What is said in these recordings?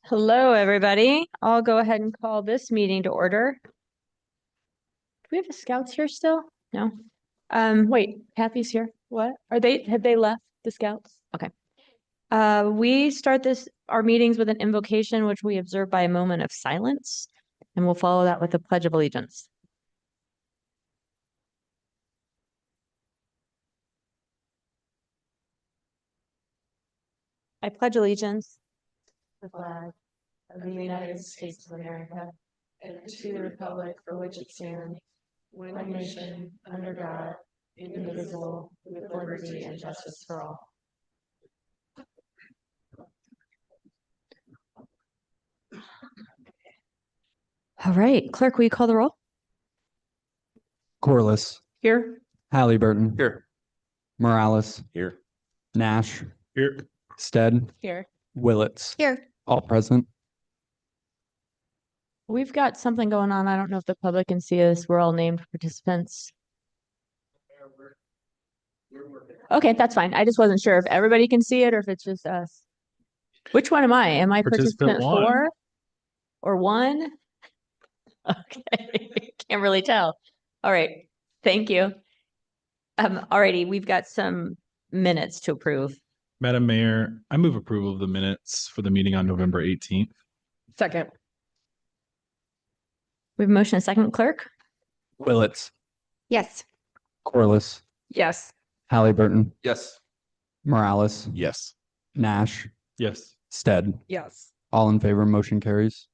Hello, everybody. I'll go ahead and call this meeting to order. Do we have the scouts here still? No. Wait, Kathy's here. What? Have they left, the scouts? Okay. We start our meetings with an invocation, which we observe by a moment of silence, and we'll follow that with a pledge of allegiance. I pledge allegiance to the flag of the United States of America and to the republic for which it stands, one nation, under God, indivisible, with liberty and justice for all. All right, clerk, will you call the roll? Corliss. Here. Halliburton. Here. Morales. Here. Nash. Here. Stead. Here. Willits. Here. All present. We've got something going on. I don't know if the public can see us. We're all named participants. Okay, that's fine. I just wasn't sure if everybody can see it or if it's just us. Which one am I? Am I participant 4 or 1? Okay, can't really tell. All right, thank you. Alrighty, we've got some minutes to approve. Madam Mayor, I move approval of the minutes for the meeting on November 18th. Second. We have a motion, a second, clerk? Willits. Yes. Corliss. Yes. Halliburton. Yes. Morales. Yes. Nash. Yes. Stead. Yes. All in favor, motion carries.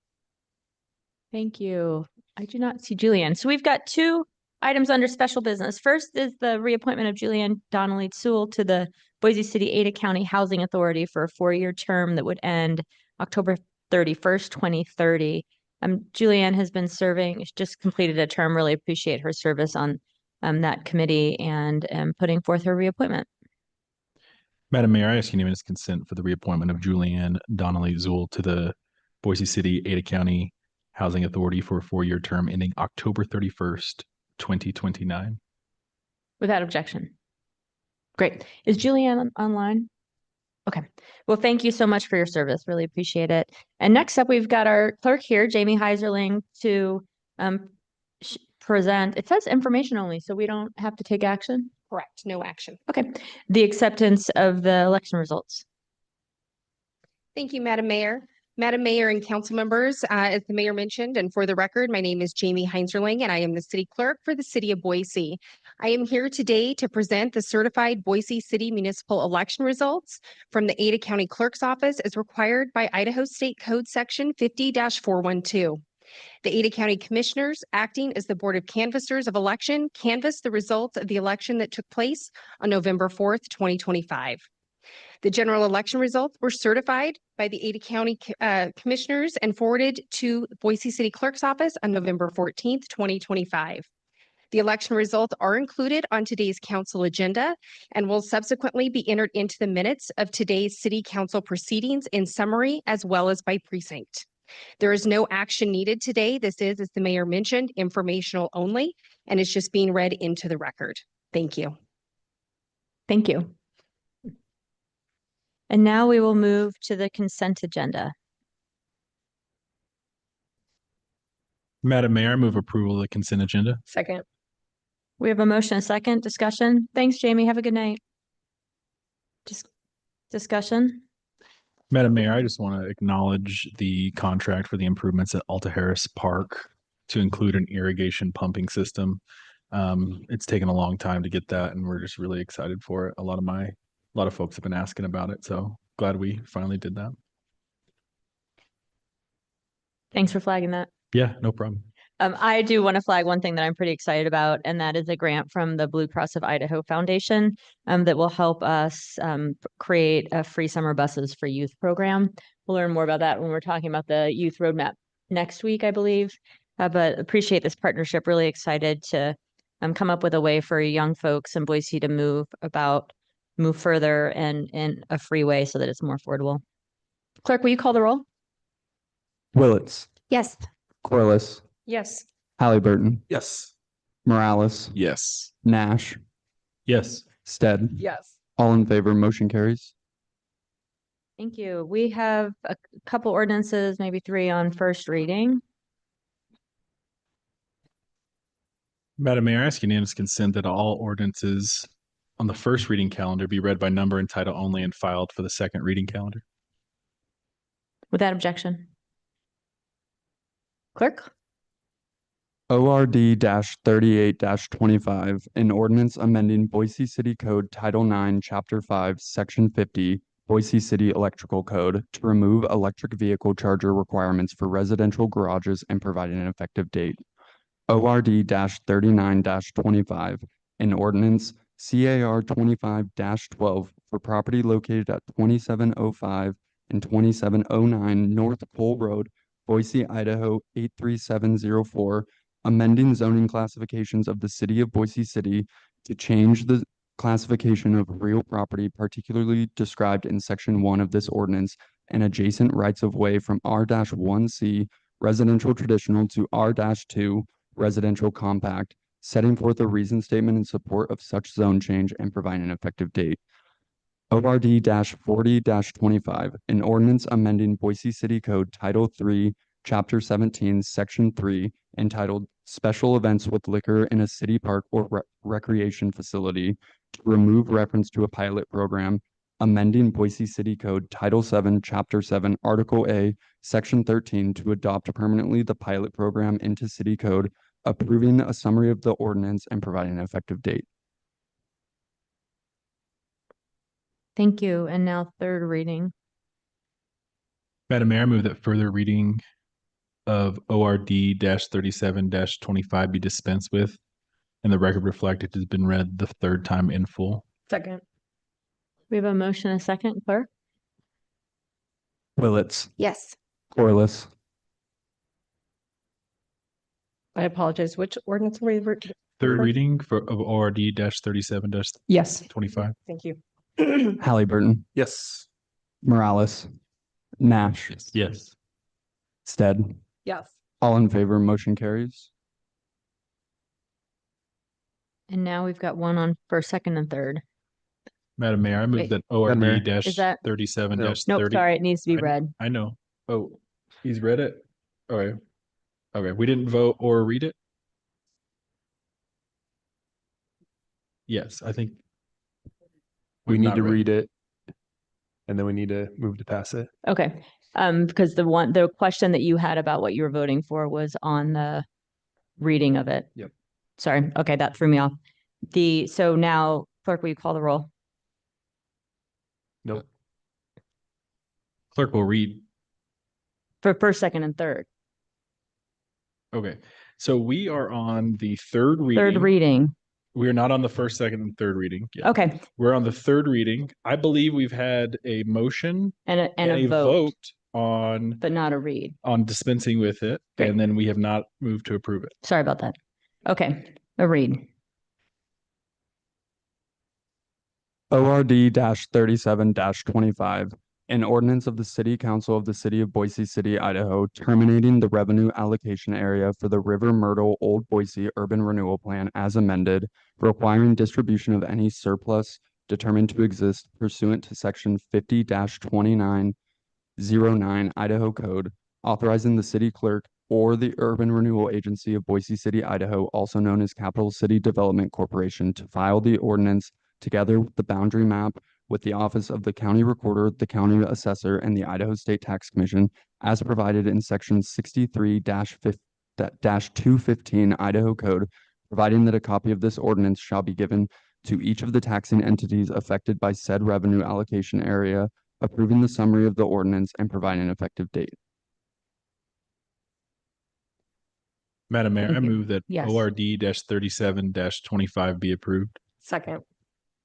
Thank you. I do not see Julianne. So we've got 2 items under special business. First is the reappointment of Julianne Donnelly Sewell to the Boise City Ada County Housing Authority for a 4-year term that would end October 31st, 2030. Julianne has been serving, just completed a term. Really appreciate her service on that committee and putting forth her reappointment. Madam Mayor, I ask unanimous consent for the reappointment of Julianne Donnelly Zool to the Boise City Ada County Housing Authority for a 4-year term ending October 31st, 2029. Without objection. Great. Is Julianne online? Okay. Well, thank you so much for your service. Really appreciate it. And next up, we've got our clerk here, Jamie Heiserling, to present. It says information only, so we don't have to take action. Correct. No action. Okay. The acceptance of the election results. Thank you, Madam Mayor. Madam Mayor and council members, as the mayor mentioned, and for the record, my name is Jamie Heinzerling, and I am the city clerk for the city of Boise. I am here today to present the certified Boise City municipal election results from the Ada County Clerk's Office as required by Idaho State Code Section 50-412. The Ada County Commissioners, acting as the Board of Canvassers of Election, canvassed the results of the election that took place on November 4th, 2025. The general election results were certified by the Ada County Commissioners and forwarded to the Boise City Clerk's Office on November 14th, 2025. The election results are included on today's council agenda and will subsequently be entered into the minutes of today's city council proceedings in summary as well as by precinct. There is no action needed today. This is, as the mayor mentioned, informational only, and it's just being read into the record. Thank you. Thank you. And now we will move to the consent agenda. Madam Mayor, I move approval of the consent agenda. Second. We have a motion, a second, discussion. Thanks, Jamie. Have a good night. Just discussion. Madam Mayor, I just want to acknowledge the contract for the improvements at Alta Harris Park to include an irrigation pumping system. It's taken a long time to get that, and we're just really excited for it. A lot of folks have been asking about it, so glad we finally did that. Thanks for flagging that. Yeah, no problem. I do want to flag one thing that I'm pretty excited about, and that is a grant from the Blue Cross of Idaho Foundation that will help us create a free summer buses for youth program. We'll learn more about that when we're talking about the youth roadmap next week, I believe. But appreciate this partnership. Really excited to come up with a way for young folks in Boise to move further and in a free way so that it's more affordable. Clerk, will you call the roll? Willits. Yes. Corliss. Yes. Halliburton. Yes. Morales. Yes. Nash. Yes. Stead. Yes. All in favor, motion carries. Thank you. We have a couple ordinances, maybe three on first reading. Madam Mayor, I ask unanimous consent that all ordinances on the first reading calendar be read by number and title only and filed for the second reading calendar. Without objection. Clerk? ORD 38 25, an ordinance amending Boise City Code Title 9, Chapter 5, Section 50, Boise City Electrical Code to remove electric vehicle charger requirements for residential garages and providing an effective date. ORD 39 25, an ordinance CAR 25 12 for property located at 2705 and 2709 North Cole Road, Boise, Idaho 83704, amending zoning classifications of the city of Boise City to change the classification of real property particularly described in section 1 of this ordinance and adjacent rights of way from R-1C residential traditional to R-2 residential compact, setting forth a reason statement in support of such zone change and providing an effective date. ORD 40 25, an ordinance amending Boise City Code Title 3, Chapter 17, Section 3, entitled Special Events with Liquor in a City Park or Recreation Facility to remove reference to a pilot program, amending Boise City Code Title 7, Chapter 7, Article A, Section 13 to adopt permanently the pilot program into City Code, approving a summary of the ordinance and providing an effective date. Thank you. And now third reading. Madam Mayor, I move that further reading of ORD 37 25 be dispensed with and the record reflect it has been read the third time in full. Second. We have a motion, a second, clerk? Willetts, Yes. Corliss, I apologize. Which ordinance were you? Third Clerk? reading of ORD 37 Yes. 25. Thank you. Halliburton, Yes. Morales, Nash, Yes. Stead. Yes. All in favor, motion carries. And now we've got one on first, second, and third. Madam Mayor, I move Wait. that ORD Mayor. Is that- 37 No. 30. Nope, sorry, it needs to be read. I know. Oh, he's read it? Okay. Okay, we didn't vote or read it? Yes, I think. We we've need not to read it. And then we need to move to pass it. Okay, because the question that you had about what you were voting for was on the reading of it. Yep. Sorry, okay, that threw me off. So now, clerk, will you call the roll? Nope. Clerk will read. For first, second, and third. Okay, so we are on the third reading. Third reading. We are not on the first, second, and third reading yet. Okay, We're on the third reading. I believe we've had a motion and a vote, on but not a read. dispensing with it, Great. and then we have not moved to approve it. Sorry about that. Okay, a read. ORD 37 25, an ordinance of the City Council of the City of Boise City, Idaho, terminating the revenue allocation area for the River Myrtle Old Boise Urban Renewal Plan as amended, requiring distribution of any surplus determined to exist pursuant to section 50-2909 Idaho Code, authorizing the city clerk or the Urban Renewal Agency of Boise City, Idaho, also known as Capital City Development Corporation, to file the ordinance together with the boundary map with the Office of the County Recorder, the County Assessor, and the Idaho State Tax Commission as provided in section 63-215 Idaho Code, providing that a copy of this ordinance shall be given to each of the taxing entities affected by said revenue allocation area, approving the summary of the ordinance and providing an effective date. Madam Mayor, Thank I you. move that Yes. ORD 37 25 be approved. Second.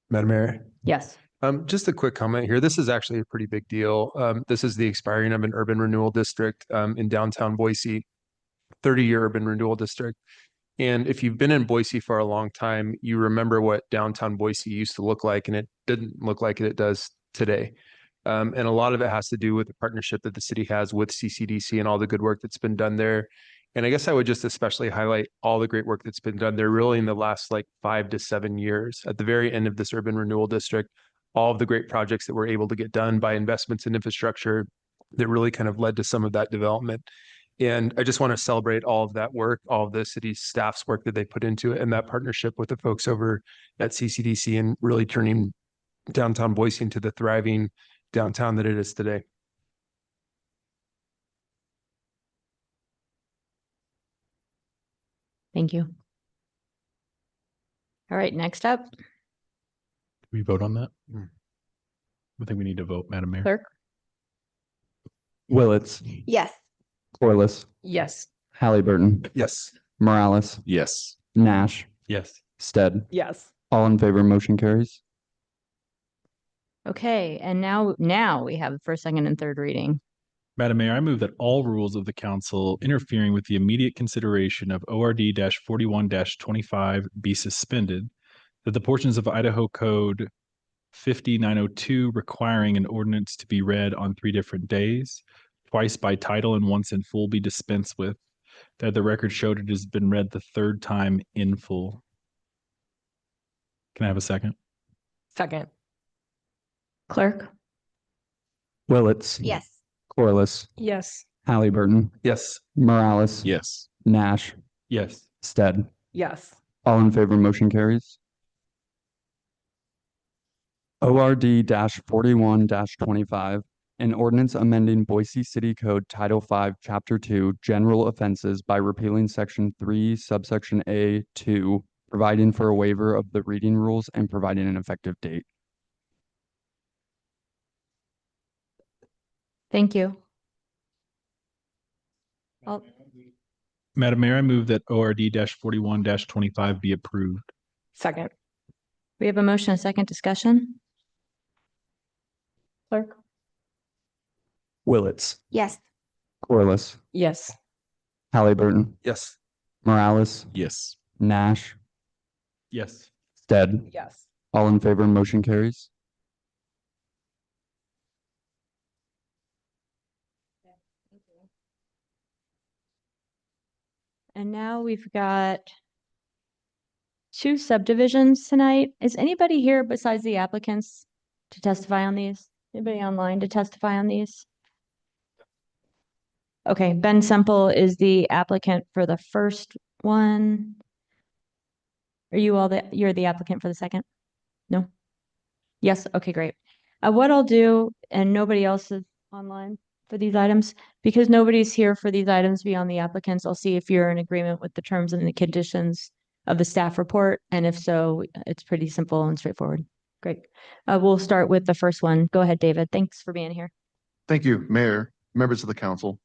Madam Mayor, Yes. just a quick comment here. This is actually a pretty big deal. This is the expiring of an urban renewal district in downtown Boise, 30-year urban renewal district. And if you've been in Boise for a long time, you remember what downtown Boise used to look like, and it didn't look like it does today. And a lot of it has to do with the partnership that the city has with CCDC and all the good work that's been done there. And I guess I would just especially highlight all the great work that's been done there really in the last like 5 to 7 years. At the very end of this urban renewal district, all of the great projects that we're able to get done by investments in infrastructure that really kind of led to some of that development. And I just want to celebrate all of that work, all of the city staff's work that they put into it, and that partnership with the folks over at CCDC and really turning downtown Boise into the thriving downtown that it is today. Thank you. All right, next up, Did we vote on that? I think we need to vote, Madam Mayor. clerk. Willetts, Yes. Corliss, Yes. Halliburton, Yes. Morales, Yes. Nash, Yes. Stead. Yes. All in favor, motion carries. Okay, and now we have the first, second, and third reading. Madam Mayor, I move that all rules of the council interfering with the immediate consideration of ORD 41-25 be suspended, that the portions of Idaho Code 5902 requiring an ordinance to be read on 3 different days, twice by title and once in full, be dispensed with, that the record showed it has been read the 3rd time in full. Can I have a second? Second. Clerk. Willetts, Yes. Corliss, Yes. Halliburton, Yes. Morales, Yes. Nash, Yes. Stead. Yes. All in favor, motion carries. ORD 41-25, an ordinance amending Boise City Code Title 5, Chapter 2, General Offenses by repealing Section 3, Subsection A2, providing for a waiver of the reading rules and providing an effective date. Thank you. Madam Mayor, I move that ORD 41-25 be approved. Second. We have a motion, and a second discussion. Clerk. Willetts, Yes. Corliss, Yes. Halliburton, Yes. Morales, Yes. Nash, Yes. Stead. Yes. All in favor, motion carries. And now we've got 2 subdivisions tonight. Is anybody here besides the applicants to testify on these? Anybody online to testify on these? Okay, Ben Semple is the applicant for the first one. Are you all you're the applicant for the second? No? Yes, okay, great. What I'll do, and nobody else is online for these items, because nobody's here for these items beyond the applicants, I'll see if you're in agreement with the terms and the conditions of the staff report, and if so, it's pretty simple and straightforward. Great. We'll start with the first one. Go ahead, David. Thanks for being here. Thank you, Mayor, members of the council.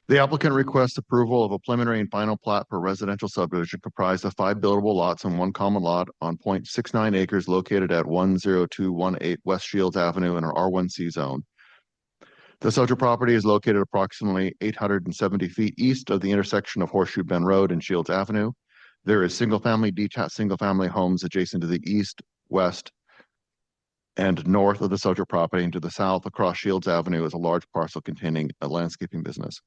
The applicant requests approval of a preliminary and final plat for residential subdivision comprised of 5 buildable lots and 1 common lot on 0.69 acres located at 10218 West Shields Avenue in our R1C zone. The subject property is located approximately 870 feet east of the intersection of Horseshoe Bend Road and Shields Avenue. There is single-family, detached single-family homes adjacent to the east, west, and north of the subject property, and to the south across Shields Avenue is a large parcel containing a landscaping business.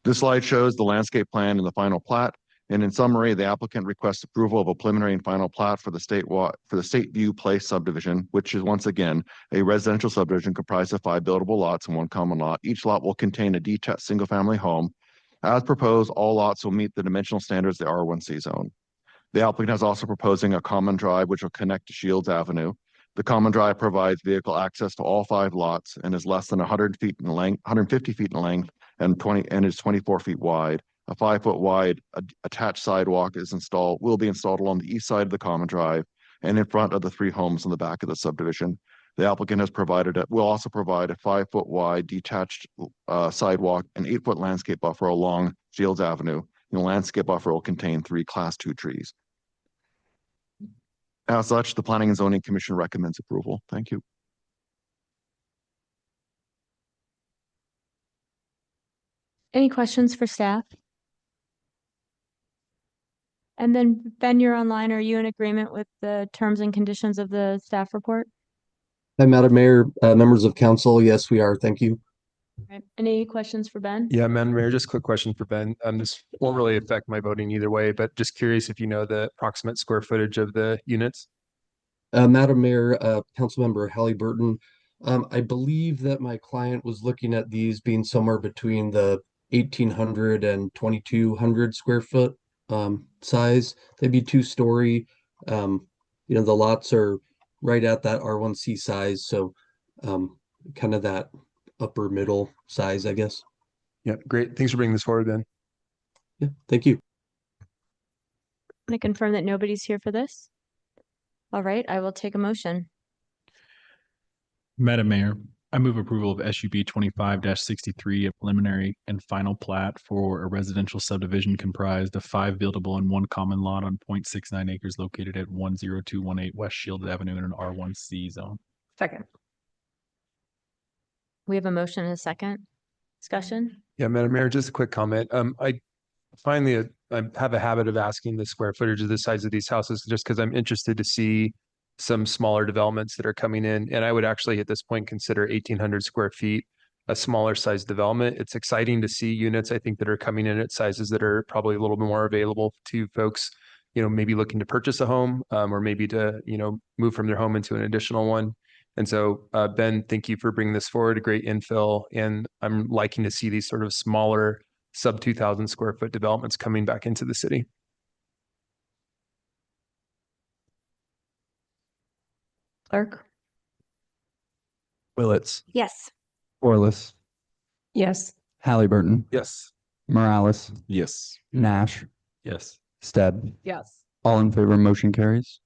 This slide shows the landscape plan and the final plat. And in summary, the applicant requests approval of a preliminary and final plat for the State View Place subdivision, which is once again a residential subdivision comprised of 5 buildable lots and 1 common lot. Each lot will contain a detached single-family home. As proposed, all lots will meet the dimensional standards of the R1C zone. The applicant is also proposing a common drive which will connect to Shields Avenue. The common drive provides vehicle access to all 5 lots and is less than 100 feet in length, 150 feet in length, and is 24 feet wide. A 5-foot wide attached sidewalk will be installed along the east side of the common drive and in front of the 3 homes in the back of the subdivision. The applicant will also provide a 5-foot wide detached sidewalk and 8-foot landscape buffer along Shields Avenue. And the landscape buffer will contain 3 Class 2 trees. As such, the Planning and Zoning Commission recommends approval. Thank you. Any questions for staff? And then Ben, you're online. Are you in agreement with the terms and conditions of the staff report? Hi, Madam Mayor, members of council. Yes, we are. Thank you. Right. Any questions for Ben? Yeah, Madam Mayor, just a quick question for Ben. This won't really affect my voting either way, but just curious if you know the approximate square footage of the units? Madam Mayor, Councilmember Halliburton, I believe that my client was looking at these being somewhere between the 1,800 and 2,200 square foot size. They'd be two-story. The lots are right at that R1C size, so kind of that upper middle size, I guess. Yeah, great. Thanks for bringing this forward, Ben. Yeah, thank you. I'm going to confirm that nobody's here for this. All right, I will take a motion. Madam Mayor, I move approval of SUB 25-63, a preliminary and final plat for a residential subdivision comprised of 5 buildable and 1 common lot on 0.69 acres located at 10218 West Shielded Avenue in an R1C zone. Second. We have a motion and a second. Discussion? Yeah, Madam Mayor, just a quick comment. I have a habit of asking the square footage of the size of these houses just because I'm interested to see some smaller developments that are coming in. And I would actually at this point consider 1,800 square feet a smaller size development. It's exciting to see units, I think, that are coming in at sizes that are probably a little bit more available to folks, maybe looking to purchase a home, or maybe to, move from their home into an additional one. And so, Ben, thank you for bringing this forward, a great infill. And I'm liking to see these sort of smaller sub 2,000 square foot developments coming back into the city. Clerk? Willetts, Yes. Corliss, Yes. Halliburton, Yes. Morales, Yes. Nash, Yes. Stead. Yes. All in favor, motion carries.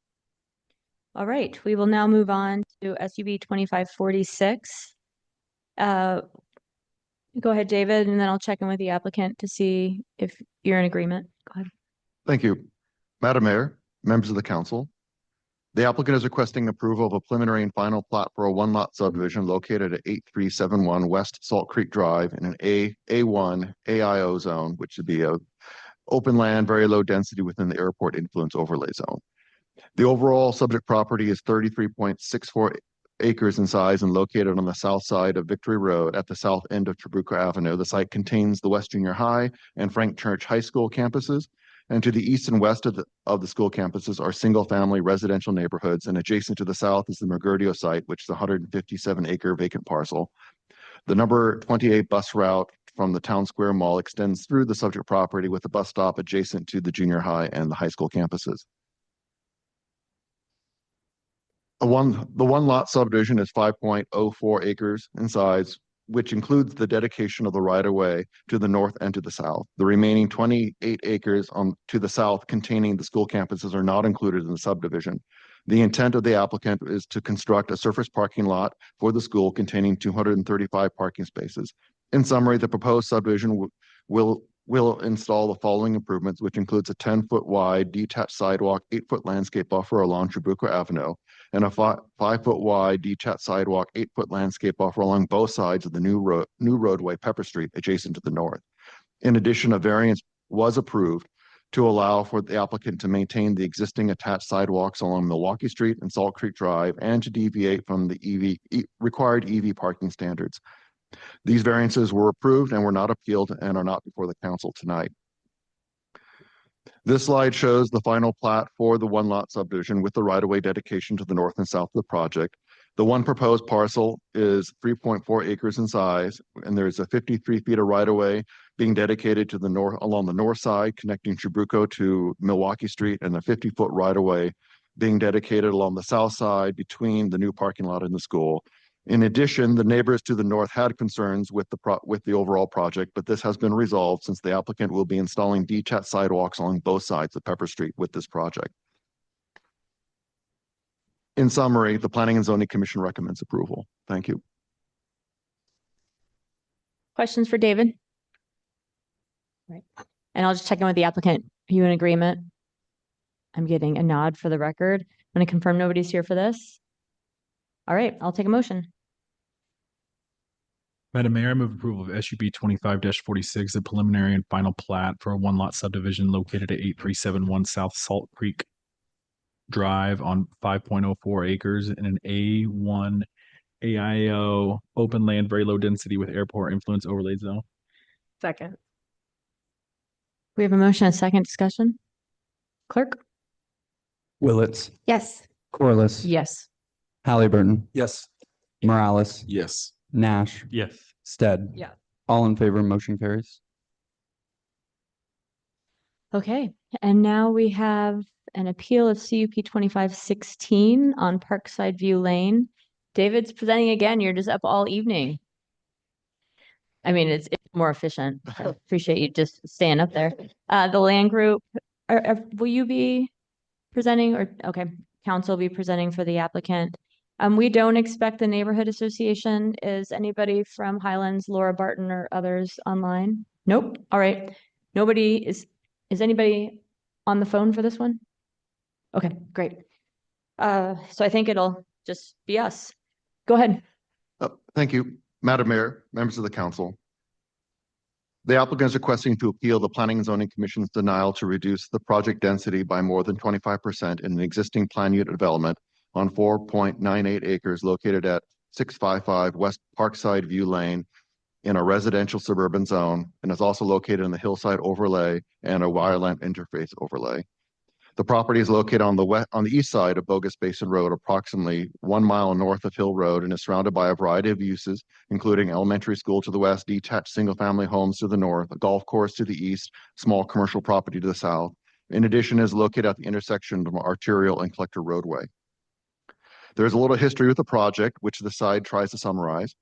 All right, we will now move on to SUB 2546. Go ahead, David, and then I'll check in with the applicant to see if you're in agreement. Go ahead. Thank you. Madam Mayor, members of the council. The applicant is requesting approval of a preliminary and final plat for a one-lot subdivision located at 8371 West Salt Creek Drive in an A1 AIO zone, which would be a open land, very low density within the airport influence overlay zone. The overall subject property is 33.64 acres in size and located on the south side of Victory Road at the south end of Trabuco Avenue. The site contains the West Junior High and Frank Church High School campuses. And to the east and west of the school campuses are single-family residential neighborhoods, and adjacent to the south is the Mergerdio site, which is a 157-acre vacant parcel. The number 28 bus route from the Town Square Mall extends through the subject property with a bus stop adjacent to the junior high and the high school campuses. The one lot subdivision is 5.04 acres in size, which includes the dedication of the right-of-way to the north and to the south. The remaining 28 acres to the south containing the school campuses are not included in the subdivision. The intent of the applicant is to construct a surface parking lot for the school containing 235 parking spaces. In summary, the proposed subdivision will install the following improvements, which includes a 10-foot wide detached sidewalk, 8-foot landscape buffer along Trabuco Avenue, and a 5-foot wide detached sidewalk, 8-foot landscape buffer along both sides of the new roadway, Pepper Street, adjacent to the north. In addition, a variance was approved to allow for the applicant to maintain the existing attached sidewalks along Milwaukee Street and Salt Creek Drive and to deviate from the required EV parking standards. These variances were approved and were not appealed and are not before the council tonight. This slide shows the final plat for the one lot subdivision with the right-of-way dedication to the north and south of the project. The one proposed parcel is 3.4 acres in size, and there's a 53 feet of right-of-way being dedicated to the north along the north side, connecting Trabuco to Milwaukee Street, and a 50-foot right-of-way being dedicated along the south side between the new parking lot and the school. In addition, the neighbors to the north had concerns with the overall project, but this has been resolved since the applicant will be installing detached sidewalks along both sides of Pepper Street with this project. In summary, the Planning and Zoning Commission recommends approval. Thank you. Questions for David? Right. And I'll just check in with the applicant. Are you in agreement? I'm getting a nod for the record. I'm going to confirm nobody's here for this. All right, I'll take a motion. Madam Mayor, I move approval of SUB 25-46, a preliminary and final plat for a one lot subdivision located at 8371 South Salt Creek Drive on 5.04 acres in an A1 AIO open land, very low density with airport influence overlay zone. Second. We have a motion and a second discussion. Clerk? Willetts, Yes. Corliss. Yes. Halliburton. Yes. Morales. Yes. Nash. Yes. Stead. Yeah. All in favor, motion carries. Okay, and now we have an appeal of CUP 2516 on Parkside View Lane. David's presenting again. You're just up all evening. I mean, it's more efficient. I appreciate you just staying up there. The land group, will you be presenting or, okay, council will be presenting for the applicant. We don't expect the neighborhood association. Is anybody from Highlands, Laura Barton or others online? Nope. All right. Nobody is anybody on the phone for this one? Okay, great. So I think it'll just be us. Go ahead. Thank you, Madam Mayor, members of the council. The applicant is requesting to appeal the Planning and Zoning Commission's denial to reduce the project density by more than 25% in an existing plan unit development on 4.98 acres located at 655 West Parkside View Lane in a residential suburban zone, and is also located in the hillside overlay and a wireland interface overlay. The property is located on the east side of Bogus Basin Road, approximately 1 mile north of Hill Road, and is surrounded by a variety of uses, including elementary school to the west, detached single-family homes to the north, a golf course to the east, small commercial property to the south. In addition, it is located at the intersection of Arterial and Collector Roadway. There's a little history with the project, which the side tries to summarize.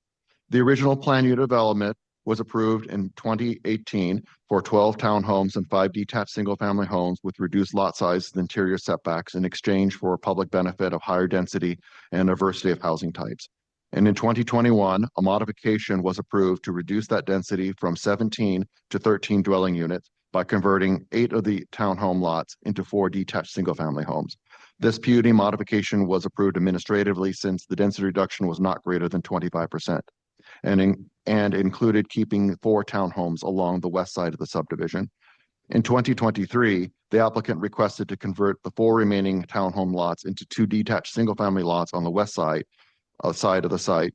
The original plan unit development was approved in 2018 for 12 townhomes and 5 detached single-family homes with reduced lot sizes and interior setbacks in exchange for public benefit of higher density and diversity of housing types. And in 2021, a modification was approved to reduce that density from 17 to 13 dwelling units by converting 8 of the townhome lots into 4 detached single-family homes. This PUD modification was approved administratively since the density reduction was not greater than 25%. And included keeping 4 townhomes along the west side of the subdivision. In 2023, the applicant requested to convert the 4 remaining townhome lots into 2 detached single-family lots on the west side of the site,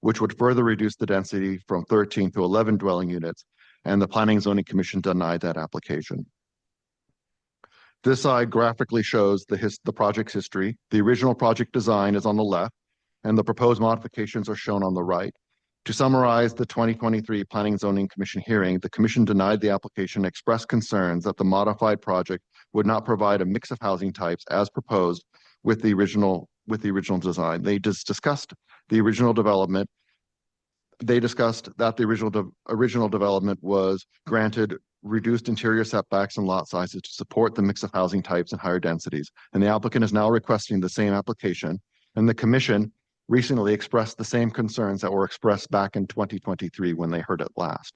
which would further reduce the density from 13 to 11 dwelling units, and the Planning and Zoning Commission denied that application. This slide graphically shows the project's history. The original project design is on the left, and the proposed modifications are shown on the right. To summarize the 2023 Planning and Zoning Commission hearing, the Commission denied the application and expressed concerns that the modified project would not provide a mix of housing types as proposed with the original design. They discussed the original development. They discussed that the original development was granted reduced interior setbacks and lot sizes to support the mix of housing types and higher densities. And the applicant is now requesting the same application. And the Commission recently expressed the same concerns that were expressed back in 2023 when they heard it last.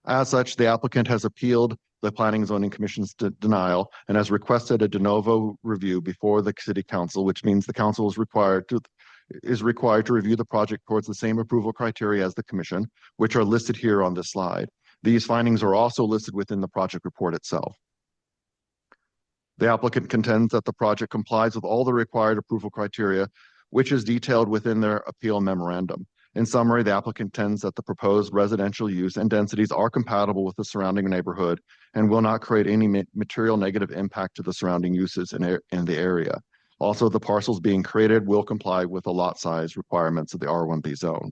As such, the applicant has appealed the Planning and Zoning Commission's denial and has requested a de novo review before the City Council, which means the Council is required to review the project towards the same approval criteria as the Commission, which are listed here on this slide. These findings are also listed within the project report itself. The applicant contends that the project complies with all the required approval criteria, which is detailed within their appeal memorandum. In summary, the applicant contends that the proposed residential use and densities are compatible with the surrounding neighborhood and will not create any material negative impact to the surrounding uses in the area. Also, the parcels being created will comply with the lot size requirements of the R1B zone.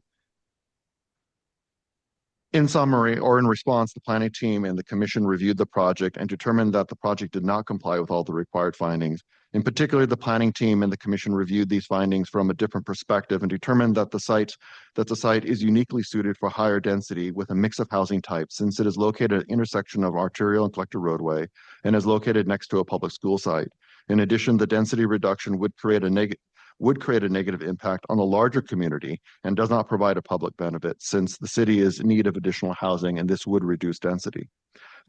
In summary, or in response, the planning team and the Commission reviewed the project and determined that the project did not comply with all the required findings. In particular, the planning team and the Commission reviewed these findings from a different perspective and determined that the site is uniquely suited for higher density with a mix of housing types, since it is located at the intersection of Arterial and Collector Roadway and is located next to a public school site. In addition, the density reduction would create a negative impact on the larger community and does not provide a public benefit, since the city is in need of additional housing and this would reduce density.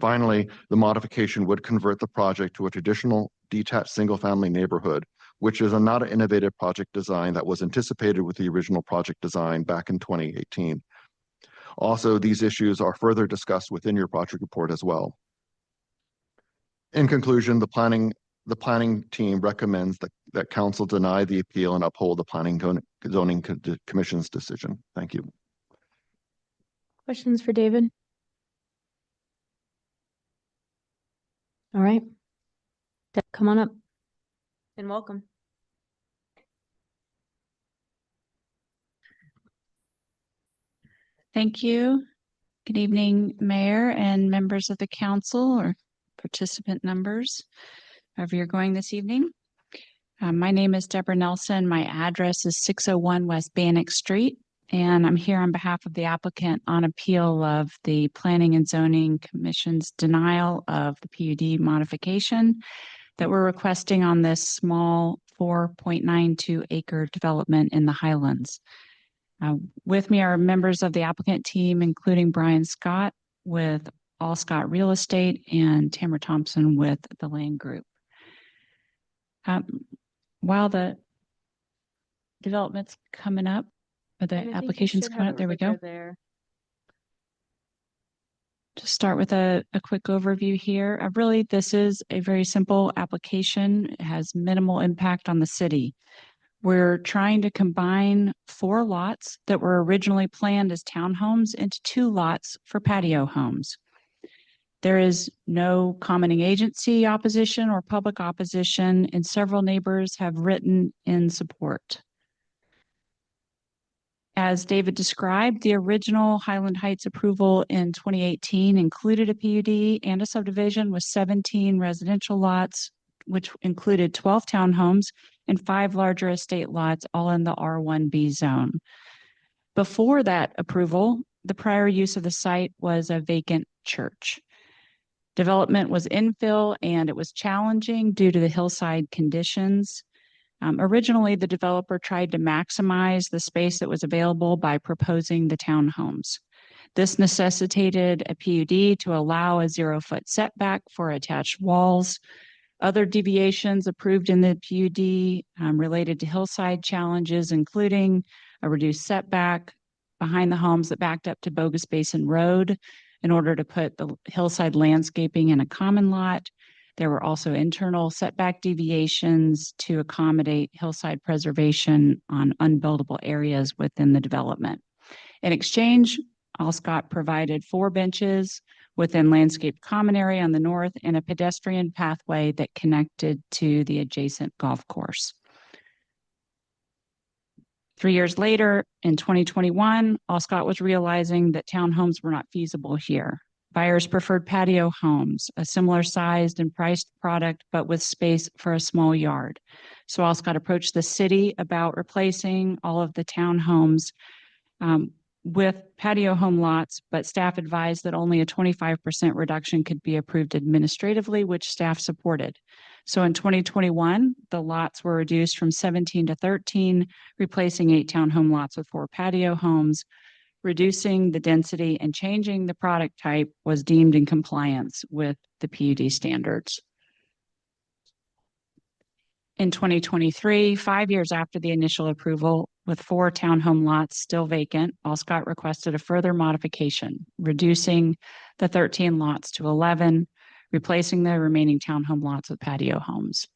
Finally, the modification would convert the project to a traditional detached single-family neighborhood, which is not an innovative project design that was anticipated with the original project design back in 2018. Also, these issues are further discussed within your project report as well. In conclusion, the planning team recommends that council deny the appeal and uphold the Planning Zoning Commission's decision. Thank you. Questions for David? All right. Come on up. And welcome. Thank you. Good evening, Mayor and members of the council or participant numbers, however you're going this evening. My name is Deborah Nelson. My address is 601 West Bannock Street, and I'm here on behalf of the applicant on appeal of the Planning and Zoning Commission's denial of the PUD modification that we're requesting on this small 4.92 acre development in the Highlands. With me are members of the applicant team, including Brian Scott with All Scott Real Estate and Tamara Thompson with the Land Group. While the development's coming up, or the application's coming up, there we go. Just start with a quick overview here. Really, this is a very simple application. It has minimal impact on the city. We're trying to combine 4 lots that were originally planned as townhomes into 2 lots for patio homes. There is no commenting agency opposition or public opposition, and several neighbors have written in support. As David described, the original Highland Heights approval in 2018 included a PUD and a subdivision with 17 residential lots, which included 12 townhomes and 5 larger estate lots, all in the R1B zone. Before that approval, the prior use of the site was a vacant church. Development was infill and it was challenging due to the hillside conditions. Originally, the developer tried to maximize the space that was available by proposing the townhomes. This necessitated a PUD to allow a 0-foot setback for attached walls. Other deviations approved in the PUD related to hillside challenges, including a reduced setback behind the homes that backed up to Bogus Basin Road in order to put the hillside landscaping in a common lot. There were also internal setback deviations to accommodate hillside preservation on unbuildable areas within the development. In exchange, All Scott provided 4 benches within landscape common area on the north and a pedestrian pathway that connected to the adjacent golf course. 3 years later, in 2021, All Scott was realizing that townhomes were not feasible here. Buyers preferred patio homes, a similar sized and priced product, but with space for a small yard. So All Scott approached the city about replacing all of the townhomes with patio home lots, but staff advised that only a 25% reduction could be approved administratively, which staff supported. So in 2021, the lots were reduced from 17 to 13, replacing 8 townhome lots with 4 patio homes. Reducing the density and changing the product type was deemed in compliance with the PUD standards. In 2023, 5 years after the initial approval, with 4 townhome lots still vacant, All Scott requested a further modification, reducing the 13 lots to 11, replacing the remaining townhome lots with patio homes.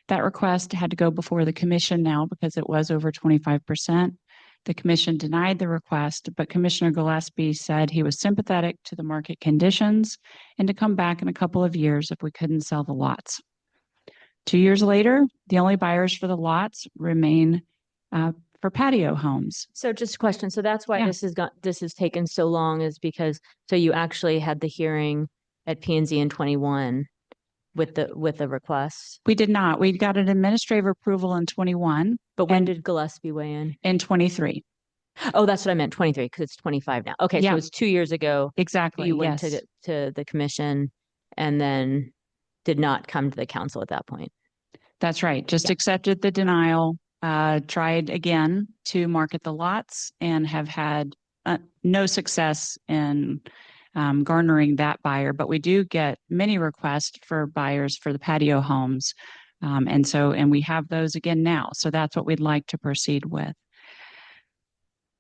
That request had to go before the commission now because it was over 25%. The commission denied the request, but Commissioner Gillespie said he was sympathetic to the market conditions and to come back in a couple of years if we couldn't sell the lots. 2 years later, the only buyers for the lots remain for patio homes. So just a question. So that's why Yeah. this has taken so long, is because you actually had the hearing at P&Z in 21 with the request. We did not. We got an administrative approval in 21. But when did Gillespie weigh in? In 23. Oh, that's what I meant, 23, because it's 25 now. Okay, Yeah. so it's 2 years ago. Exactly. You went Yes. to the commission and then did not come to the council at that point. That's right. Just accepted the denial, tried again to market the lots and have had no success in garnering that buyer, but we do get many requests for buyers for the patio homes. And we have those again now. So that's what we'd like to proceed with.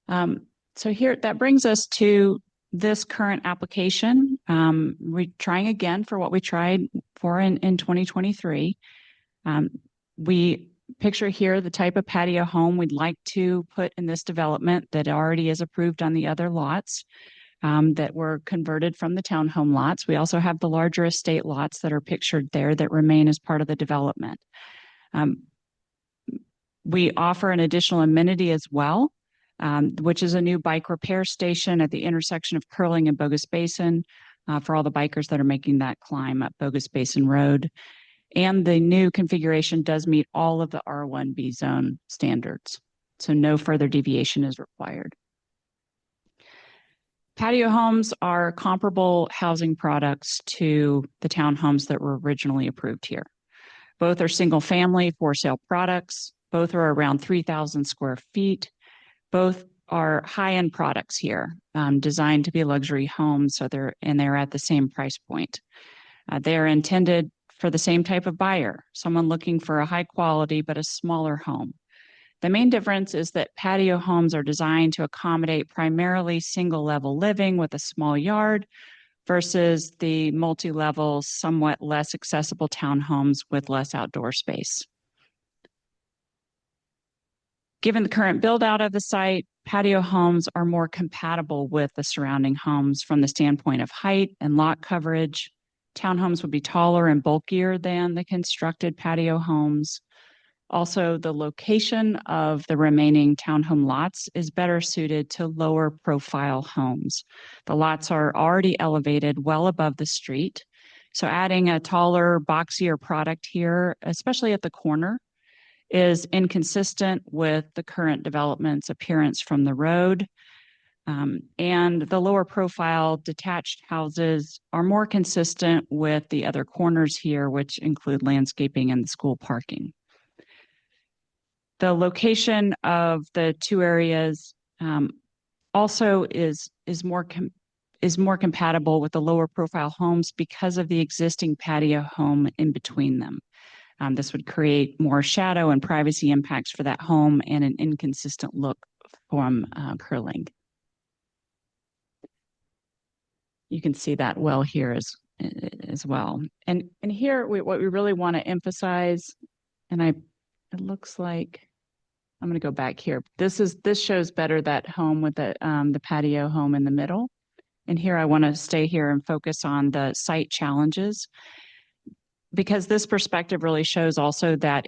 So here, that brings us to this current application. We're trying again for what we tried for in 2023. We picture here the type of patio home we'd like to put in this development that already is approved on the other lots. That were converted from the townhome lots. We also have the larger estate lots that are pictured there that remain as part of the development. We offer an additional amenity as well, which is a new bike repair station at the intersection of Curling and Bogus Basin for all the bikers that are making that climb up Bogus Basin Road. And the new configuration does meet all of the R1B zone standards, so no further deviation is required. Patio homes are comparable housing products to the townhomes that were originally approved here. Both are single-family for-sale products. Both are around 3,000 square feet. Both are high-end products here, designed to be luxury homes, so they're at the same price point. They're intended for the same type of buyer, someone looking for a high quality but a smaller home. The main difference is that patio homes are designed to accommodate primarily single-level living with a small yard versus the multi-level, somewhat less accessible townhomes with less outdoor space. Given the current build-out of the site, patio homes are more compatible with the surrounding homes from the standpoint of height and lot coverage. Townhomes would be taller and bulkier than the constructed patio homes. Also, the location of the remaining townhome lots is better suited to lower profile homes. The lots are already elevated well above the street. So adding a taller, boxier product here, especially at the corner, is inconsistent with the current development's appearance from the road. And the lower profile detached houses are more consistent with the other corners here, which include landscaping and the school parking. The location of the two areas also is more compatible with the lower profile homes because of the existing patio home in between them. This would create more shadow and privacy impacts for that home and an inconsistent look from Curling. You can see that well here as well. And here, what we really want to emphasize, and it looks like, I'm going to go back here. This shows better that home with the patio home in the middle. And here I want to stay here and focus on the site challenges, because this perspective really shows also that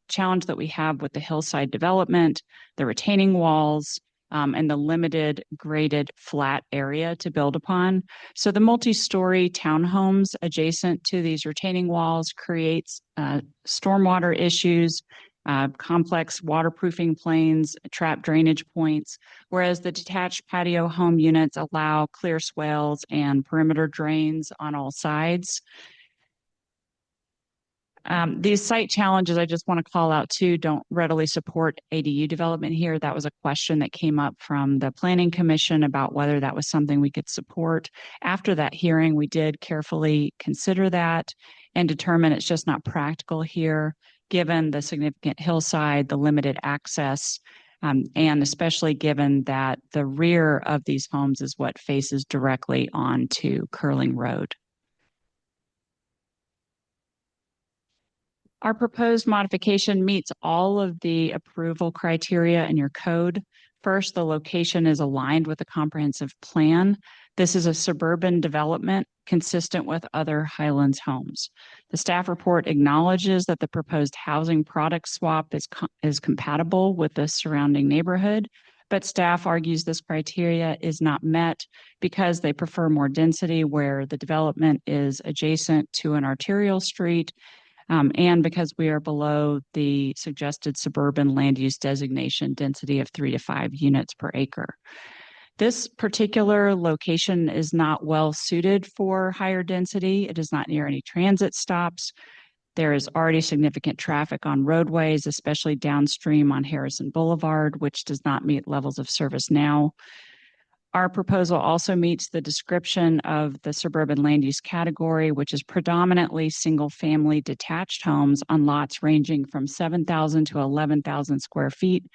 challenge that we have with the hillside development, the retaining walls, and the limited graded flat area to build upon. So the multi-story townhomes adjacent to these retaining walls creates stormwater issues, complex waterproofing planes, trap drainage points, whereas the detached patio home units allow clear swales and perimeter drains on all sides. These site challenges, I just want to call out too, don't readily support ADU development here. That was a question that came up from the Planning Commission about whether that was something we could support. After that hearing, we did carefully consider that and determine it's just not practical here, given the significant hillside, the limited access, and especially given that the rear of these homes is what faces directly onto Curling Road. Our proposed modification meets all of the approval criteria in your code. First, the location is aligned with the comprehensive plan. This is a suburban development consistent with other Highlands homes. The staff report acknowledges that the proposed housing product swap is compatible with the surrounding neighborhood, but staff argues this criteria is not met because they prefer more density where the development is adjacent to an arterial street, and because we are below the suggested suburban land use designation density of 3 to 5 units per acre. This particular location is not well suited for higher density. It is not near any transit stops. There is already significant traffic on roadways, especially downstream on Harrison Boulevard, which does not meet levels of service now. Our proposal also meets the description of the suburban land use category, which is predominantly single-family detached homes on lots ranging from 7,000 to 11,000 square feet,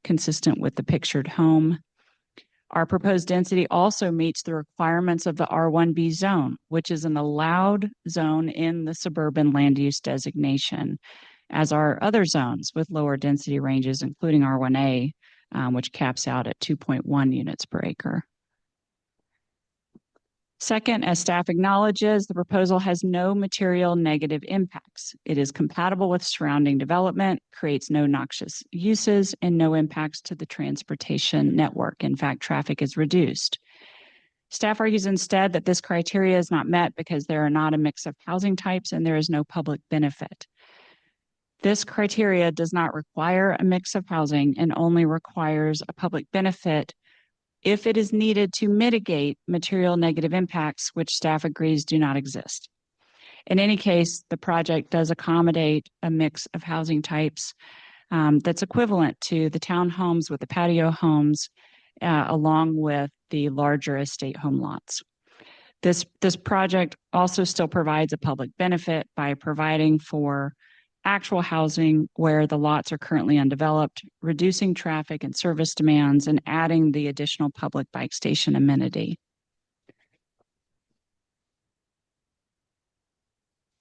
consistent with the pictured home. Our proposed density also meets the requirements of the R1B zone, which is an allowed zone in the suburban land use designation, as are other zones with lower density ranges, including R1A, which caps out at 2.1 units per acre. Second, as staff acknowledges, the proposal has no material negative impacts. It is compatible with surrounding development, creates no noxious uses, and no impacts to the transportation network. In fact, traffic is reduced. Staff argues instead that this criteria is not met because there are not a mix of housing types and there is no public benefit. This criteria does not require a mix of housing and only requires a public benefit if it is needed to mitigate material negative impacts, which staff agrees do not exist. In any case, the project does accommodate a mix of housing types that's equivalent to the townhomes with the patio homes, along with the larger estate home lots. This project also still provides a public benefit by providing for actual housing where the lots are currently undeveloped, reducing traffic and service demands, and adding the additional public bike station amenity.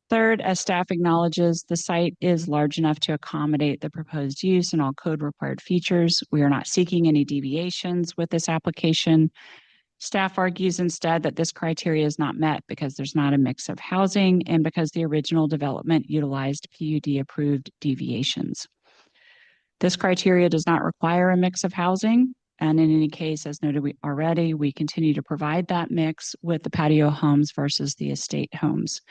Third, as staff acknowledges, the site is large enough to accommodate the proposed use and all code required features. We are not seeking any deviations with this application. Staff argues instead that this criteria is not met because there's not a mix of housing and because the original development utilized PUD-approved deviations. This criteria does not require a mix of housing, and in any case, as noted already, we continue to provide that mix with the patio homes versus the estate homes.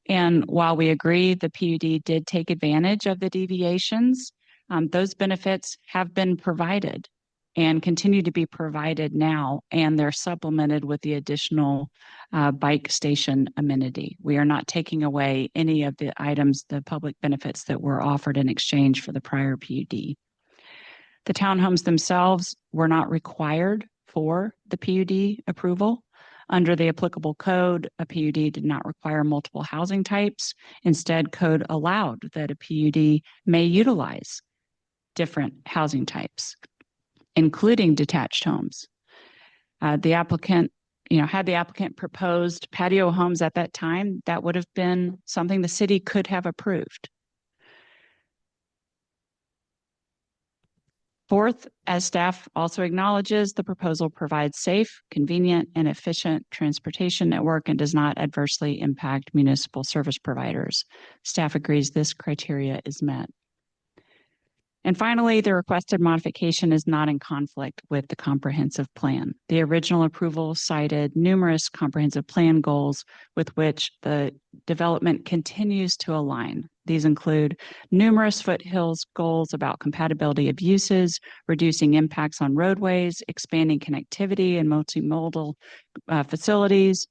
And while we agree the PUD did take advantage of the deviations, those benefits have been provided and continue to be provided now, and they're supplemented with the additional bike station amenity. We are not taking away any of the items, the public benefits that were offered in exchange for the prior PUD. The townhomes themselves were not required for the PUD approval. Under the applicable code, a PUD did not require multiple housing types. Instead, code allowed that a PUD may utilize different housing types, including detached homes. The applicant, had the applicant proposed patio homes at that time, that would have been something the city could have approved. Fourth, as staff also acknowledges, the proposal provides safe, convenient, and efficient transportation network and does not adversely impact municipal service providers. Staff agrees this criteria is met. And finally, the requested modification is not in conflict with the comprehensive plan. The original approval cited numerous comprehensive plan goals with which the development continues to align. These include numerous foothills goals about compatibility of uses, reducing impacts on roadways, expanding connectivity and multimodal facilities.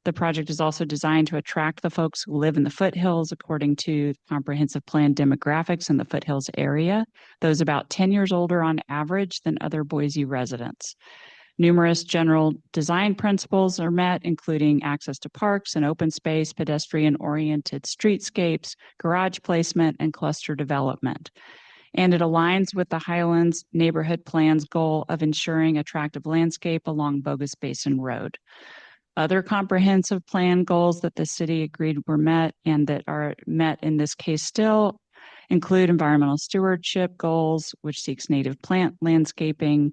The project is also designed to attract the folks who live in the foothills according to comprehensive plan demographics in the foothills area, those about 10 years older on average than other Boise residents. Numerous general design principles are met, including access to parks and open space, pedestrian-oriented streetscapes, garage placement, and cluster development. And it aligns with the Highlands Neighborhood Plan's goal of ensuring attractive landscape along Bogus Basin Road. Other comprehensive plan goals that the city agreed were met and that are met in this case still include environmental stewardship goals, which seeks native plant landscaping,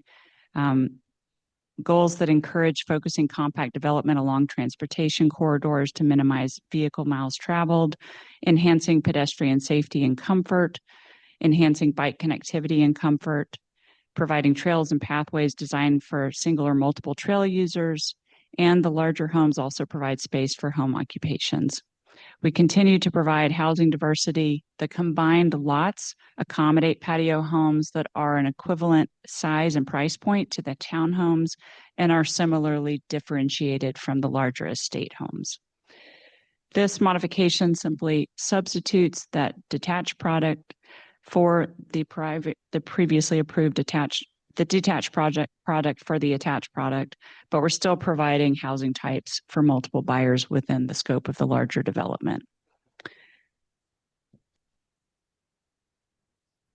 goals that encourage focusing compact development along transportation corridors to minimize vehicle miles traveled, enhancing pedestrian safety and comfort, enhancing bike connectivity and comfort, providing trails and pathways designed for single or multiple trail users, and the larger homes also provide space for home occupations. We continue to provide housing diversity. The combined lots accommodate patio homes that are an equivalent size and price point to the townhomes and are similarly differentiated from the larger estate homes. This modification simply substitutes that detached product for the previously approved detached product for the attached product, but we're still providing housing types for multiple buyers within the scope of the larger development.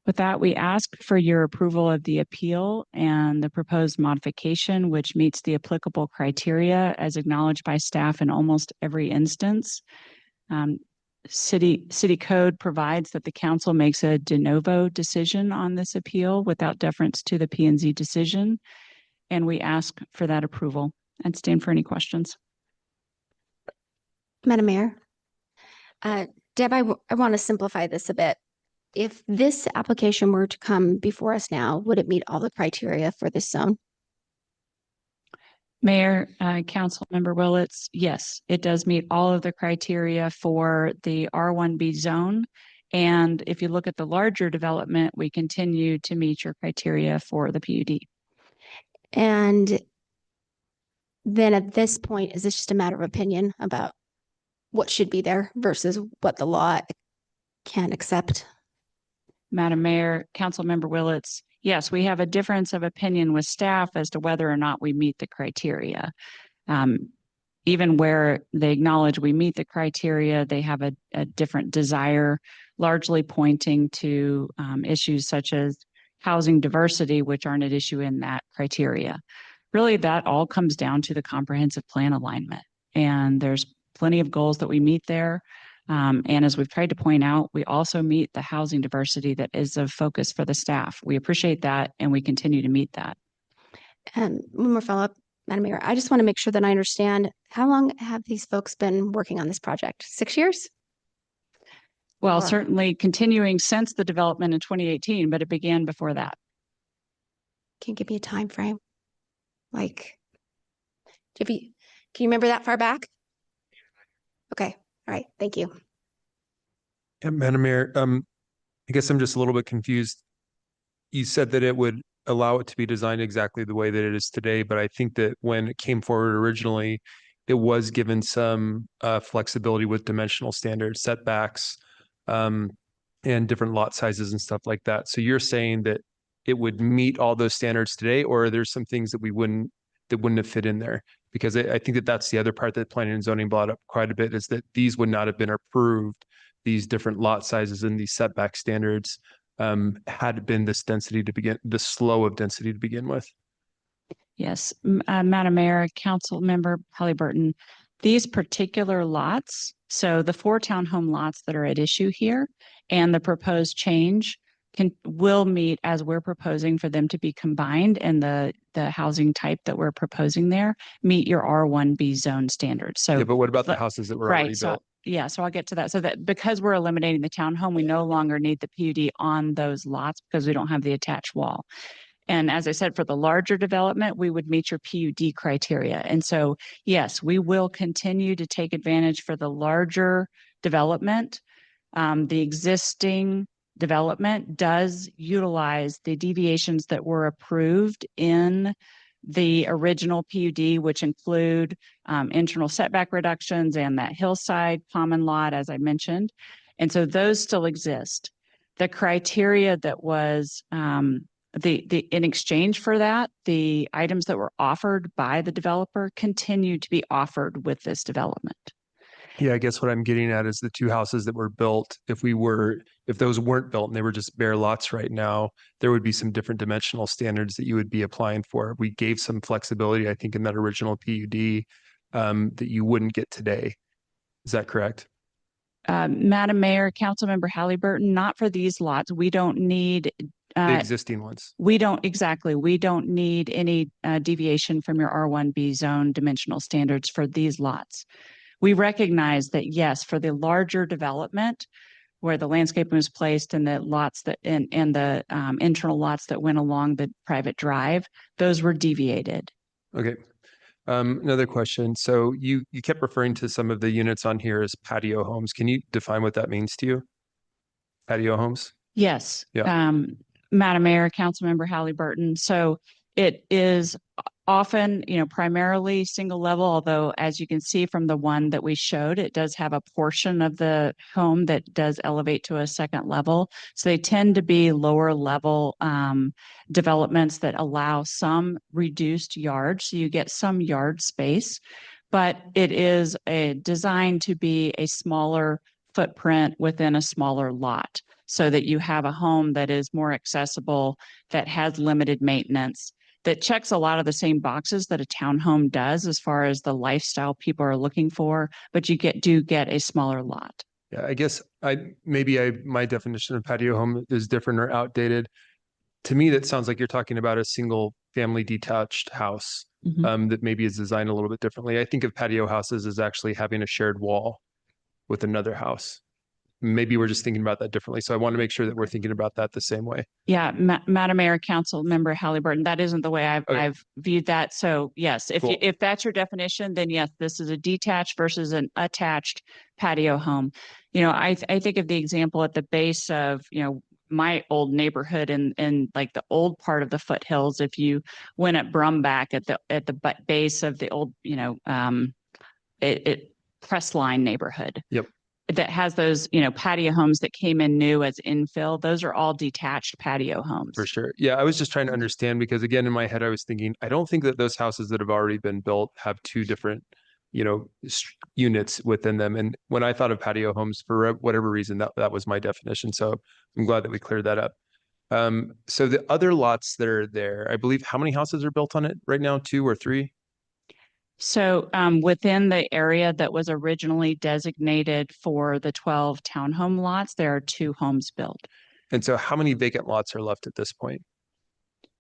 With that, we ask for your approval of the appeal and the proposed modification, which meets the applicable criteria as acknowledged by staff in almost every instance. City code provides that the council makes a de novo decision on this appeal without deference to the P&Z decision, and we ask for that approval and stand for any questions. Madam Mayor. Deb, I want to simplify this a bit. If this application were to come before us now, would it meet all the criteria for this zone? Mayor, Council Member Willetts, yes, it does meet all of the criteria for the R1B zone. And if you look at the larger development, we continue to meet your criteria for the PUD. And then at this point, is this just a matter of opinion about what should be there versus what the law can accept? Madam Mayor, Council Member Willetts, yes, we have a difference of opinion with staff as to whether or not we meet the criteria. Even where they acknowledge we meet the criteria, they have a different desire, largely pointing to issues such as housing diversity, which aren't at issue in that criteria. Really, that all comes down to the comprehensive plan alignment. And there's plenty of goals that we meet there. And as we've tried to point out, we also meet the housing diversity that is of focus for the staff. We appreciate that, and we continue to meet that. One more follow-up, Madam Mayor. I just want to make sure that I understand, how long have these folks been working on this project? 6 years? Well, Or- certainly continuing since the development in 2018, but it began before that. Can you give me a time frame? Like, can you remember that far back? Okay, all right, thank you. Yeah, Madam Mayor, I guess I'm just a little bit confused. You said that it would allow it to be designed exactly the way that it is today, but I think that when it came forward originally, it was given some flexibility with dimensional standards, setbacks, and different lot sizes and stuff like that. So you're saying that it would meet all those standards today, or are there some things that wouldn't have fit in there? Because I think that that's the other part that planning and zoning brought up quite a bit, is that these would not have been approved, these different lot sizes and these setback standards, had it been this slow of density to begin with. Yes, Madam Mayor, Council Member Halliburton, these particular lots, so the 4 townhome lots that are at issue here and the proposed change will meet, as we're proposing for them to be combined, and the housing type that we're proposing there meet your R1B zone standards. So Yeah, but what about the houses that were already built? Yeah, so I'll get to that. So that because we're eliminating the townhome, we no longer need the PUD on those lots because we don't have the attached wall. And as I said, for the larger development, we would meet your PUD criteria. And so, yes, we will continue to take advantage for the larger development. The existing development does utilize the deviations that were approved in the original PUD, which include internal setback reductions and that hillside common lot, as I mentioned. And so those still exist. The criteria that was in exchange for that, the items that were offered by the developer continue to be offered with this development. Yeah, I guess what I'm getting at is the 2 houses that were built, if those weren't built and they were just bare lots right now, there would be some different dimensional standards that you would be applying for. We gave some flexibility, I think, in that original PUD that you wouldn't get today. Is that correct? Madam Mayor, Councilmember Halliburton, not for these lots. We don't need The existing ones. We don't need any deviation from your R1B zone dimensional standards for these lots. We recognize that, yes, for the larger development where the landscaping was placed and the lots that and the internal lots that went along the private drive, those were deviated. Okay. Another question. So you kept referring to some of the units on here as patio homes. Can you define what that means to you? Patio homes? Yes. Yeah. Madam Mayor, Councilmember Halliburton. So it is often, primarily single level, although as you can see from the one that we showed, it does have a portion of the home that does elevate to a second level. So they tend to be lower level developments that allow some reduced yards. So you get some yard space, but it is designed to be a smaller footprint within a smaller lot, so that you have a home that is more accessible, that has limited maintenance, that checks a lot of the same boxes that a townhome does as far as the lifestyle people are looking for, but you do get a smaller lot. Yeah, I guess my definition of patio home is different or outdated. To me, that sounds like you're talking about a single family detached house Mhm. that maybe is designed a little bit differently. I think of patio houses as actually having a shared wall with another house. Maybe we're just thinking about that differently. So I want to make sure that we're thinking about that the same way. Yeah, Madam Mayor, Council Member Halliburton, that isn't the way Okay. I've viewed that. So yes, Cool. if that's your definition, then yes, this is a detached versus an attached patio home. I think of the example at the base of, my old neighborhood in like the old part of the foothills. If you went at Brumback at the base of the old, it Crestline neighborhood. Yep. That has those, patio homes that came in new as infill. Those are all detached patio homes. For sure. Yeah, I was just trying to understand because again, in my head, I was thinking, I don't think that those houses that have already been built have two different, units within them. And when I thought of patio homes, for whatever reason, that was my definition. So I'm glad that we cleared that up. So the other lots that are there, I believe, how many houses are built on it right now? 2 or 3? So within the area that was originally designated for the 12 townhome lots, there are 2 homes built. And so how many vacant lots are left at this point?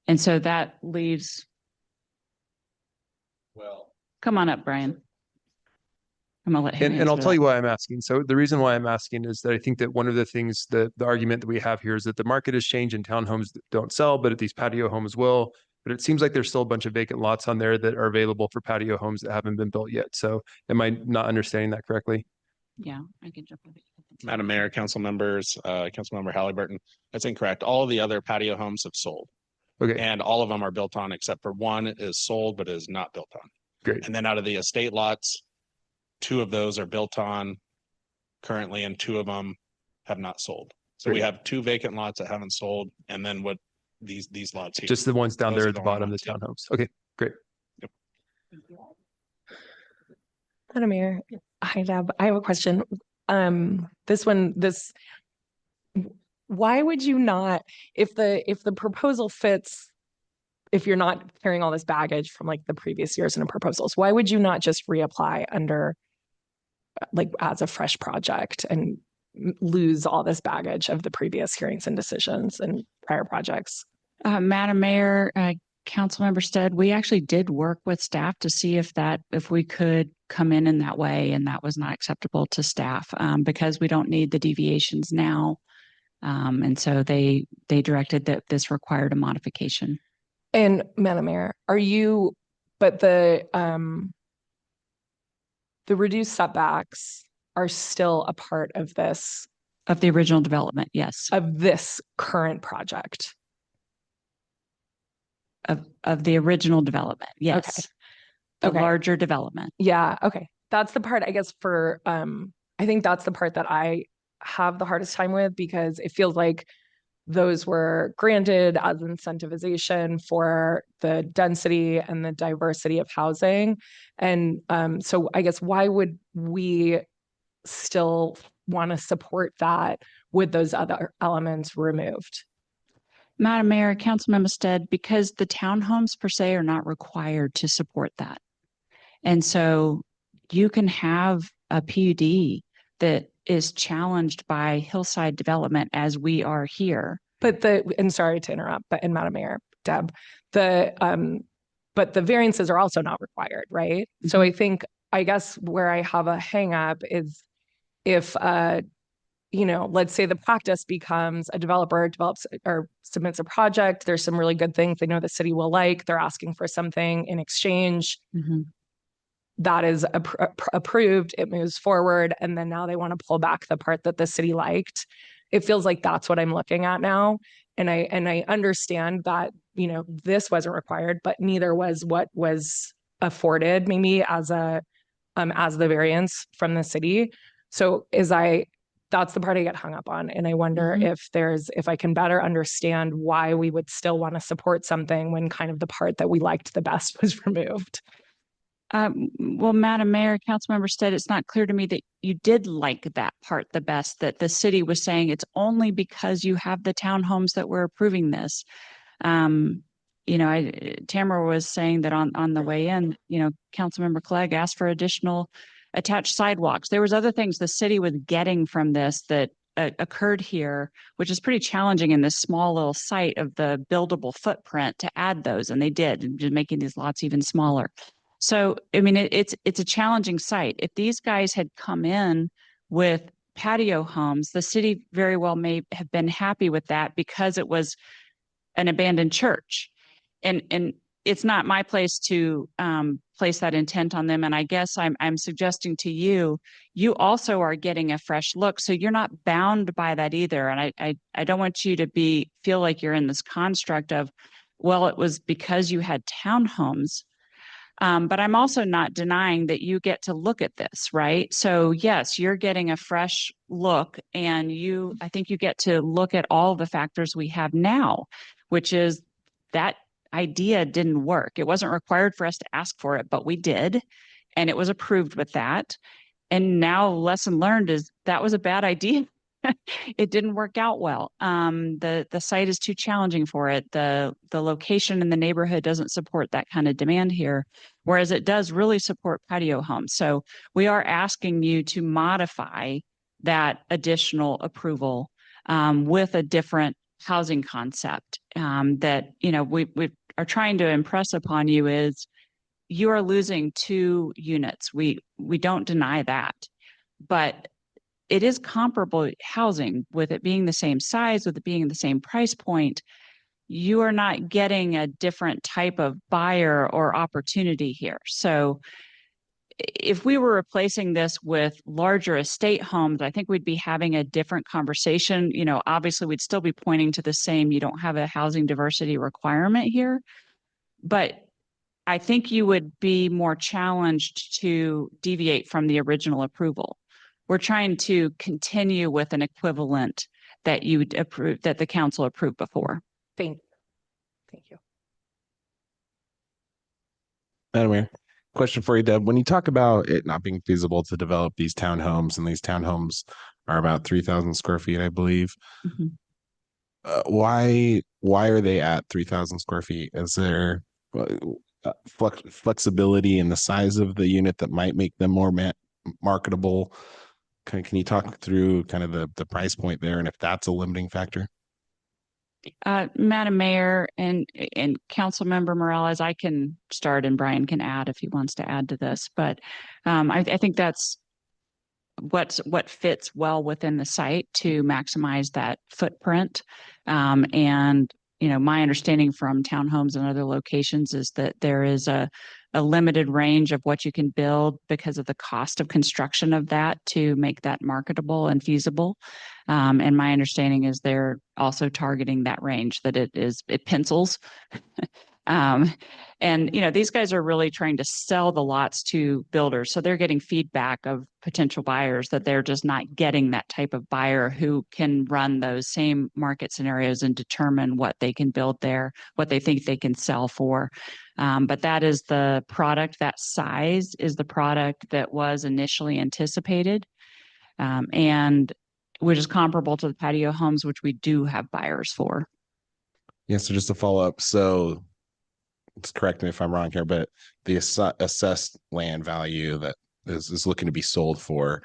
And so that leaves. Well, come on up, Brian. I'm gonna let him And I'll answer tell that. you why I'm asking. So the reason why I'm asking is that I think that one of the things the argument that we have here is that the market has changed and townhomes don't sell, but these patio homes will. But it seems like there's still a bunch of vacant lots on there that are available for patio homes that haven't been built yet. So am I not understanding that correctly? Yeah, I can jump in. Madam Mayor, council members, Councilmember Halliburton, that's incorrect. All of the other patio homes have sold. Okay. And all of them are built on, except for one is sold, but is not built on. Great. And then out of the estate lots, 2 of those are built on currently, and 2 of them have not sold. So we Great. have 2 vacant lots that haven't sold, and then what these lots here. Just the ones down Those there are at the going bottom, on the too. townhomes. Okay, great. Madam Mayor, hi Deb. I have a question. Why would you not, if the proposal fits, if you're not carrying all this baggage from like the previous years in the proposals, why would you not just reapply under like as a fresh project and lose all this baggage of the previous hearings and decisions and prior projects? Madam Mayor, Councilmember Stead, we actually did work with staff to see if we could come in that way, and that was not acceptable to staff because we don't need the deviations now. And so they directed that this required a modification. And Madam Mayor, but the reduced setbacks are still a part of this, of the original development, yes. of this current project. Of the original development, yes. The Okay. larger development. Yeah, okay. That's the part, I guess, I think that's the part that I have the hardest time with, because it feels like those were granted as incentivization for the density and the diversity of housing. And so I guess why would we still want to support that with those other elements removed? Madam Mayor, Councilmember Stead, because the townhomes per se are not required to support that. And so you can have a PUD that is challenged by hillside development as we are here. And sorry to interrupt, and Madam Mayor, Deb, but the variances are also not required, right? Mm-hmm. So I guess where I have a hang up is if, let's say the practice becomes a developer develops or submits a project, there's some really good things they know the city will like, they're asking for something in exchange. Mm-hmm. That is approved, it moves forward, and then now they want to pull back the part that the city liked. It feels like that's what I'm looking at now. And I understand that, this wasn't required, but neither was what was afforded maybe as the variance from the city. So that's the part I get hung up on. And I wonder if I can better understand why we would still want to support something when kind of the part that we liked the best was removed. Well, Madam Mayor, Councilmember Stead, it's not clear to me that you did like that part the best, that the city was saying it's only because you have the townhomes that we're approving this. Tamara was saying that on the way in, Councilmember Clegg asked for additional attached sidewalks. There was other things the city was getting from this that occurred here, which is pretty challenging in this small little site of the buildable footprint to add those, and they did, just making these lots even smaller. So, I mean, it's a challenging site. If these guys had come in with patio homes, the city very well may have been happy with that because it was an abandoned church. And it's not my place to place that intent on them. And I guess I'm suggesting to you, you also are getting a fresh look. So you're not bound by that either. And I don't want you to feel like you're in this construct of, well, it was because you had townhomes. But I'm also not denying that you get to look at this, right? So yes, you're getting a fresh look, and I think you get to look at all the factors we have now, which is that idea didn't work. It wasn't required for us to ask for it, but we did, and it was approved with that. And now lesson learned is that was a bad idea. It didn't work out well. The site is too challenging for it. The location in the neighborhood doesn't support that kind of demand here, whereas it does really support patio homes. So we are asking you to modify that additional approval with a different housing concept that, you know, we are trying to impress upon you is you are losing 2 units. We don't deny that, but it is comparable housing with it being the same size, with it being the same price point. You are not getting a different type of buyer or opportunity here. So if we were replacing this with larger estate homes, I think we'd be having a different conversation. You know, obviously we'd still be pointing to the same, you don't have a housing diversity requirement here, but I think you would be more challenged to deviate from the original approval. We're trying to continue with an equivalent that you approved, that the council approved before. Thank you. Madam Mayor, question for you, Deb. When you talk about it not being feasible to develop these townhomes, and these townhomes are about 3,000 square feet, I believe. Mm-hmm. Why are they at 3,000 square feet? Is there flexibility in the size of the unit that might make them more marketable? Can you talk through kind of the price point there, and if that's a limiting factor? Madam Mayor and Council Member Morales, I can start and Brian can add if he wants to add to this, but I think that's what fits well within the site to maximize that footprint. And, you know, my understanding from townhomes and other locations is that there is a limited range of what you can build because of the cost of construction of that to make that marketable and feasible. And my understanding is they're also targeting that range, that it pencils. And, you know, these guys are really trying to sell the lots to builders. So they're getting feedback of potential buyers that they're just not getting that type of buyer who can run those same market scenarios and determine what they can build there, what they think they can sell for. But that is the product, that size is the product that was initially anticipated. And which is comparable to the patio homes, which we do have buyers for. Yeah, so just to follow up, so correct me if I'm wrong here, but the assessed land value that is looking to be sold for,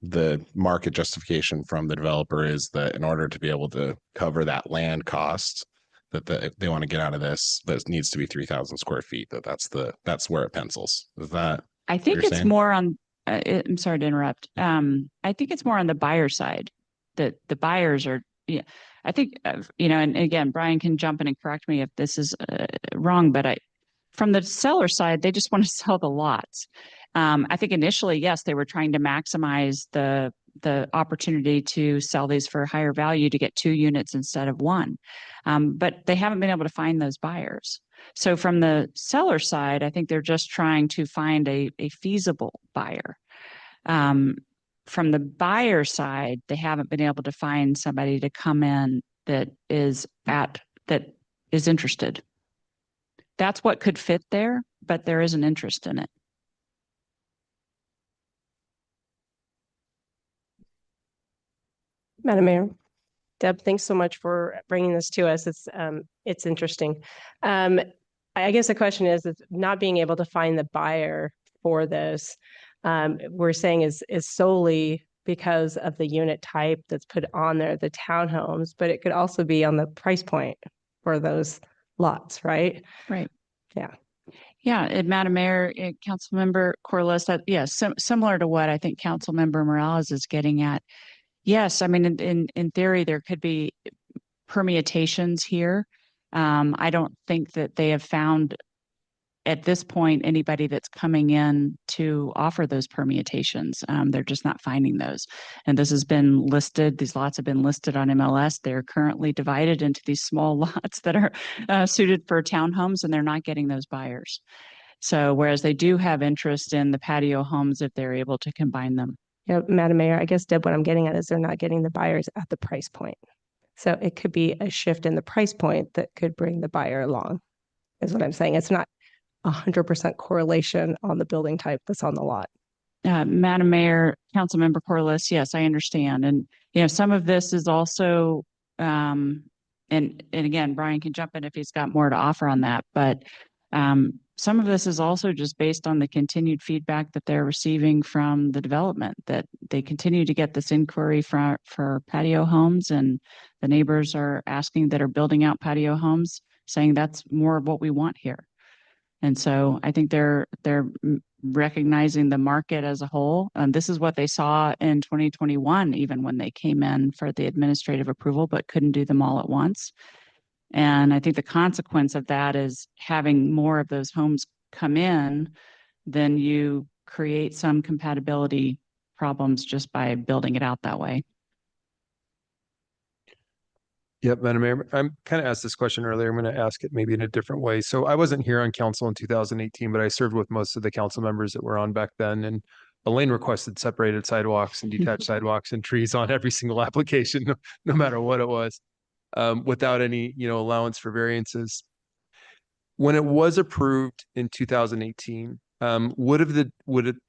the market justification from the developer is that in order to be able to cover that land cost, that if they want to get out of this, that needs to be 3,000 square feet. That's where it pencils. Is that? I think it's more on. I'm sorry to interrupt. I think it's more on the buyer side. That the buyers are. Yeah, I think you know. And again, Brian can jump in and correct me if this is wrong. But from the seller side, they just want to sell the lots. I think initially, yes, they were trying to maximize the opportunity to sell these for higher value to get 2 units instead of 1. But they haven't been able to find those buyers. So from the seller side, I think they're just trying to find a feasible buyer. From the buyer side, they haven't been able to find somebody to come in that is interested. That's what could fit there, but there is an interest in it. Madam Mayor, Deb, thanks so much for bringing this to us. It's interesting. I guess the question is not being able to find the buyer for this. We're saying is solely because of the unit type that's put on there, the townhomes, but it could also be on the price point for those lots, right? Right. Yeah. Yeah, and Madam Mayor, Councilmember Corliss, that yes, similar to what I think Councilmember Morales is getting at. Yes, I mean, in theory, there could be permutations here. I don't think that they have found at this point anybody that's coming in to offer those permutations. They're just not finding those. And this has been listed, these lots have been listed on MLS. They're currently divided into these small lots that are suited for townhomes, and they're not getting those buyers. So whereas they do have interest in the patio homes if they're able to combine them. Yeah, Madam Mayor, I guess, Deb, what I'm getting at is they're not getting the buyers at the price point. So it could be a shift in the price point that could bring the buyer along, is what I'm saying. It's not 100% correlation on the building type that's on the lot. Madam Mayor, Councilmember Corliss, yes, I understand. And, some of this is also, and again, Brian can jump in if he's got more to offer on that, but some of this is also just based on the continued feedback that they're receiving from the development, that they continue to get this inquiry for patio homes, and the neighbors are asking that are building out patio homes, saying that's more of what we want here. And so I think they're recognizing the market as a whole. And this is what they saw in 2021, even when they came in for the administrative approval, but couldn't do them all at once. And I think the consequence of that is having more of those homes come in, then you create some compatibility problems just by building it out that way. Yep, Madam Mayor, I'm kind of asked this question earlier. I'm going to ask it maybe in a different way. So I wasn't here on council in 2018, but I served with most of the council members that were on back then. And Elaine requested separated sidewalks and detached sidewalks and trees on every single application, no matter what it was, without any, allowance for variances. When it was approved in 2018, would the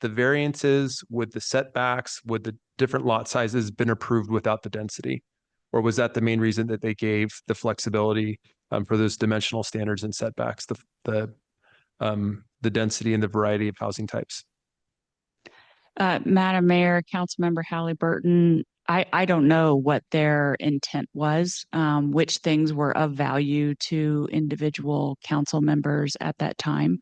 variances, would the setbacks, would the different lot sizes been approved without the density? Or was that the main reason that they gave the flexibility for those dimensional standards and setbacks, the density and the variety of housing types? Madam Mayor, Councilmember Halliburton, I don't know what their intent was, which things were of value to individual council members at that time.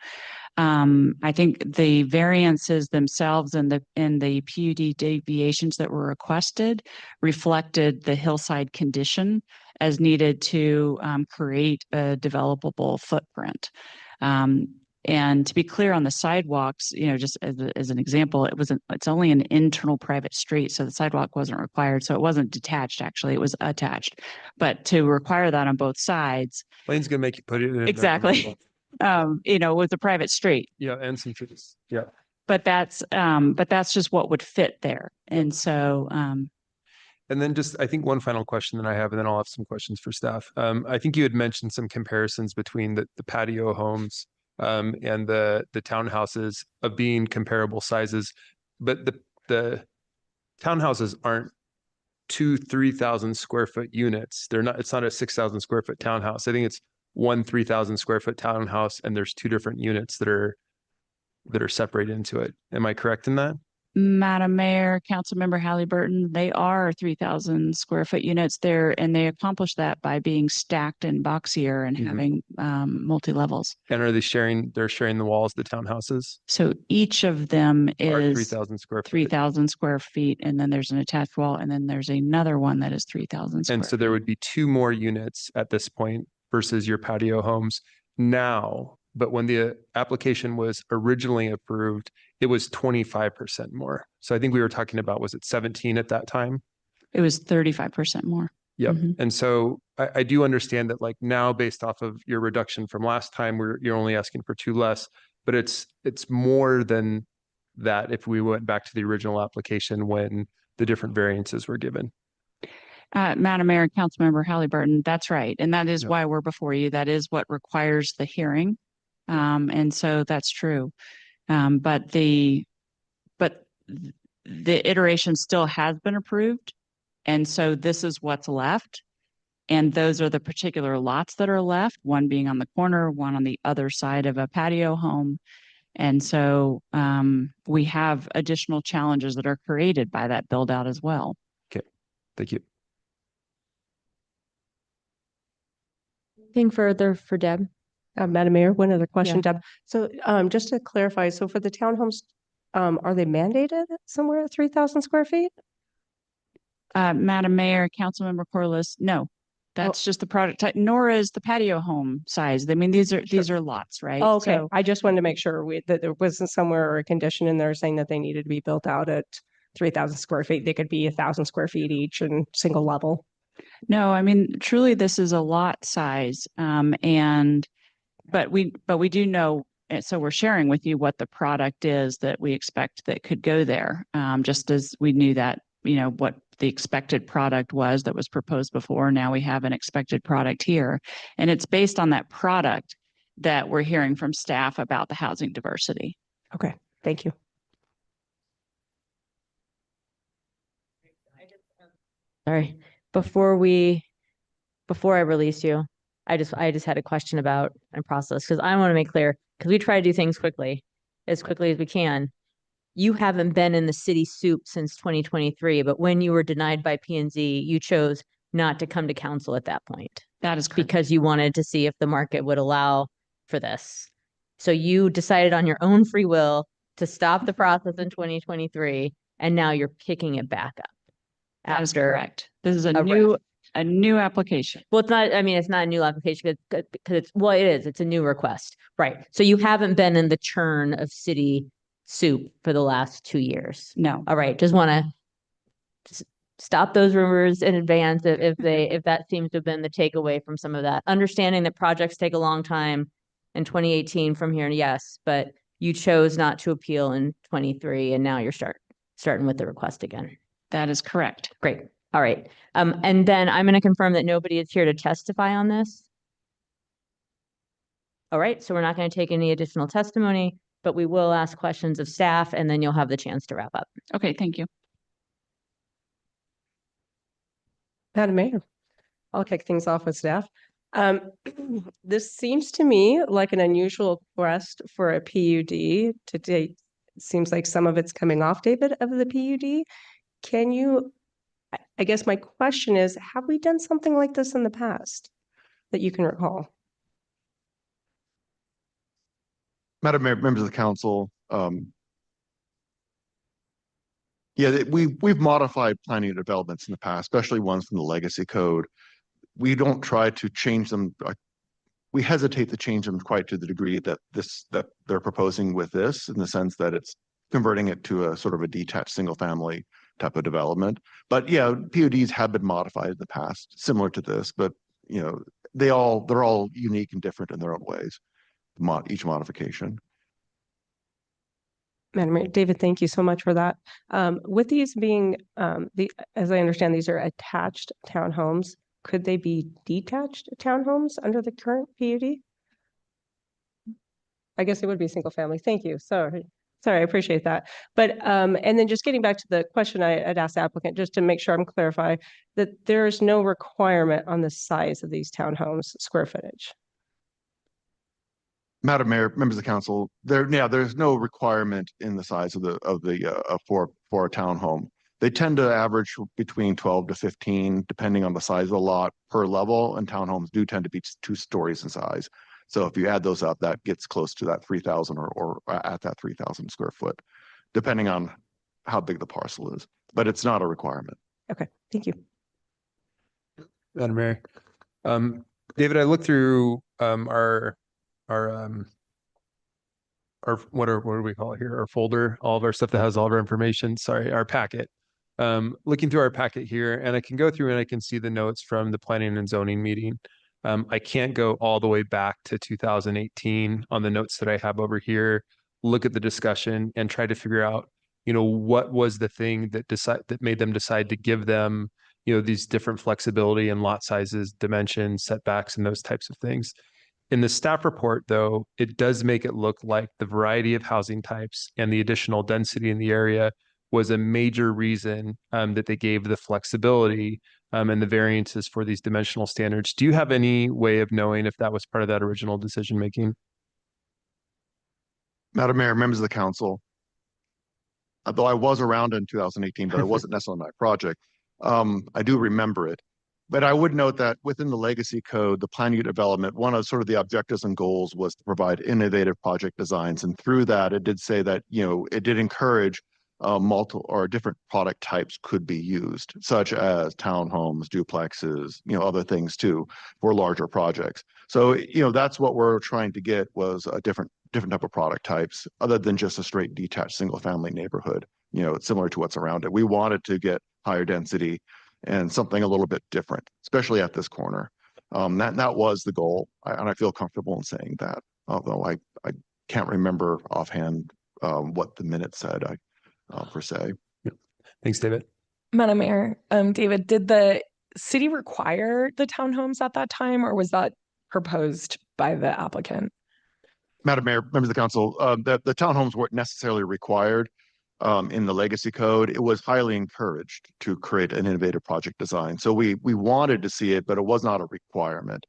I think the variances themselves and the PUD deviations that were requested reflected the hillside condition as needed to create a developable footprint. And to be clear on the sidewalks, just as an example, it's only an internal private street, so the sidewalk wasn't required. So it wasn't detached, actually, it was attached. But to require that on both sides. Lane's gonna make you put it in. Exactly. With a private street. Yeah, and some trees. Yeah. But that's just what would fit there. And so and then just, I think one final question that I have, and then I'll have some questions for staff. I think you had mentioned some comparisons between the patio homes and the townhouses of being comparable sizes, but the townhouses aren't 3,000 square foot units. It's not a 6,000 square foot townhouse. I think it's one 3,000 square foot townhouse, and there's two different units that are separated into it. Am I correct in that? Madam Mayor, Councilmember Halliburton, they are 3,000 square foot units there, and they accomplish that by being stacked and boxier and having multi-levels. And are they sharing the walls, the townhouses? So each of them is 3,000 square feet. 3,000 square feet, and then there's an attached wall, and then there's another one that is 3,000 square And so there would be two more units at this point versus your patio homes now. But when the application was originally approved, it was 25% more. So I think we were talking about, was it 17 at that time? It was 35% more. Yep. And so I do understand that, like, now, based off of your reduction from last time, you're only asking for two less, but it's more than that if we went back to the original application when the different variances were given. Madam Mayor, Councilmember Halliburton, that's right. And that is why we're before you. That is what requires the hearing. And so that's true. But the iteration still has been approved. And so this is what's left. And those are the particular lots that are left, one being on the corner, one on the other side of a patio home. And so we have additional challenges that are created by that build out as well. Okay, thank you. Anything further for Deb? Madam Mayor, one other question, Yeah. Deb. So just to clarify, so for the townhomes, are they mandated somewhere at 3,000 square feet? Madam Mayor, Councilmember Corliss, no, that's just the product type, nor is the patio home size. I mean, these are lots, right? Oh, okay. So, I just wanted to make sure that there wasn't somewhere or a condition in there saying that they needed to be built out at 3,000 square feet. They could be 1,000 square feet each and single level. no, I mean, truly, this is a lot size. But we do know, so we're sharing with you what the product is that we expect that could go there. Just as we knew that, what the expected product was that was proposed before. Now we have an expected product here. And it's based on that product that we're hearing from staff about the housing diversity. Okay, thank you. Sorry. Before I release you, I just had a question about my process because I want to make clear because we try to do things as quickly as we can. You haven't been in the city soup since 2023, but when you were denied by P&Z, you chose not to come to council at that point. That is correct. Because you wanted to see if the market would allow for this. So you decided on your own free will to stop the process in 2023, and now you're picking it back up. That is correct. This is a new application. Well, it's not a new application because it is. It's a new request. Right. So you haven't been in the churn of city soup for the last 2 years. No. All right. Just want to stop those rumors in advance if that seems to have been the takeaway from some of that. Understanding that projects take a long time in 2018 from here, yes, but you chose not to appeal in 23 and now you're starting with the request again. That is correct. Great. All right. And then I'm going to confirm that nobody is here to testify on this. All right. So we're not going to take any additional testimony, but we will ask questions of staff and then you'll have the chance to wrap up. Okay. Thank you. Madam Mayor, I'll kick things off with staff. This seems to me like an unusual request for a PUD to date. It seems like some of it's coming off, David, of the PUD. I guess my question is, have we done something like this in the past that you can recall? Madam Mayor, members of the council, we've modified planning developments in the past, especially ones from the legacy code. We don't try to change them. We hesitate to change them quite to the degree that they're proposing with this, in the sense that it's converting it to a sort of a detached single family type of development. But yeah, PUDs have been modified in the past, similar to this, but they're all unique and different in their own ways. Each modification. Madam Mayor, David, thank you so much for that. With these being, as I understand, these are attached townhomes. Could they be detached townhomes under the current PUD? I guess it would be single family. Thank you. Sorry, I appreciate that. But and then just getting back to the question I had asked the applicant, just to make sure I'm clarifying, that there is no requirement on the size of these townhomes square footage. Madam Mayor, members of the council, there's no requirement in the size of for a townhome. They tend to average between 12 to 15, depending on the size of the lot per level, and townhomes do tend to be 2 stories in size. So if you add those up, that gets close to that 3,000 or at that 3,000 square foot, depending on how big the parcel is. But it's not a requirement. Okay, thank you. Madam Mayor, David, I looked through our what do we call it here? Our folder, all of our stuff that has all of our information. Sorry, our packet. Looking through our packet here, and I can go through and I can see the notes from the planning and zoning meeting. I can't go all the way back to 2018 on the notes that I have over here, look at the discussion and try to figure out, what was the thing that made them decide to give them, these different flexibility and lot sizes, dimensions, setbacks, and those types of things. In the staff report, though, it does make it look like the variety of housing types and the additional density in the area was a major reason that they gave the flexibility and the variances for these dimensional standards. Do you have any way of knowing if that was part of that original decision making? Madam Mayor, members of the council, although I was around in 2018, but it wasn't necessarily my project. I do remember it. But I would note that within the legacy code, the plan unit development, one of sort of the objectives and goals was to provide innovative project designs. And through that, it did say that, it did encourage multiple or different product types could be used, such as townhomes, duplexes, other things too, for larger projects. So, that's what we're trying to get was a different type of product types other than just a straight detached single family neighborhood, similar to what's around it. We wanted to get higher density and something a little bit different, especially at this corner. That was the goal, and I feel comfortable in saying that, although I can't remember offhand what the minute said per se. Thanks, David. Madam Mayor, David, did the city require the townhomes at that time, or was that proposed by the applicant? Madam Mayor, members of the council, the townhomes weren't necessarily required in the legacy code. It was highly encouraged to create an innovative project design. So we wanted to see it, but it was not a requirement.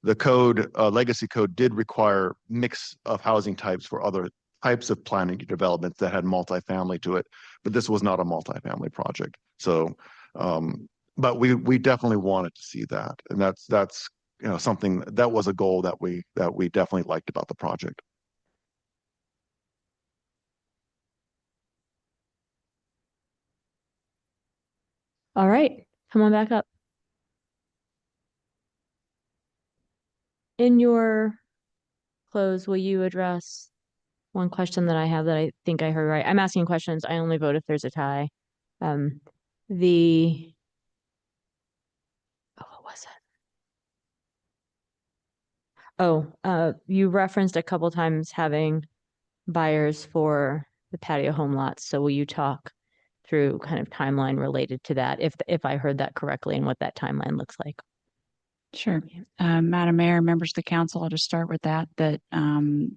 The code, legacy code, did require mix of housing types for other types of planning developments that had multifamily to it, but this was not a multifamily project. So, but we definitely wanted to see that, and that's something that was a goal that we definitely liked about the project. All right, come on back up. In your close, will you address one question that I have that I think I heard right? I'm asking questions. I only vote if there's a tie. What was it? You referenced a couple times having buyers for the patio home lots. So will you talk through kind of timeline related to that, if I heard that correctly, and what that timeline looks like? Sure. Madam Mayor, members of the council, I'll just start with that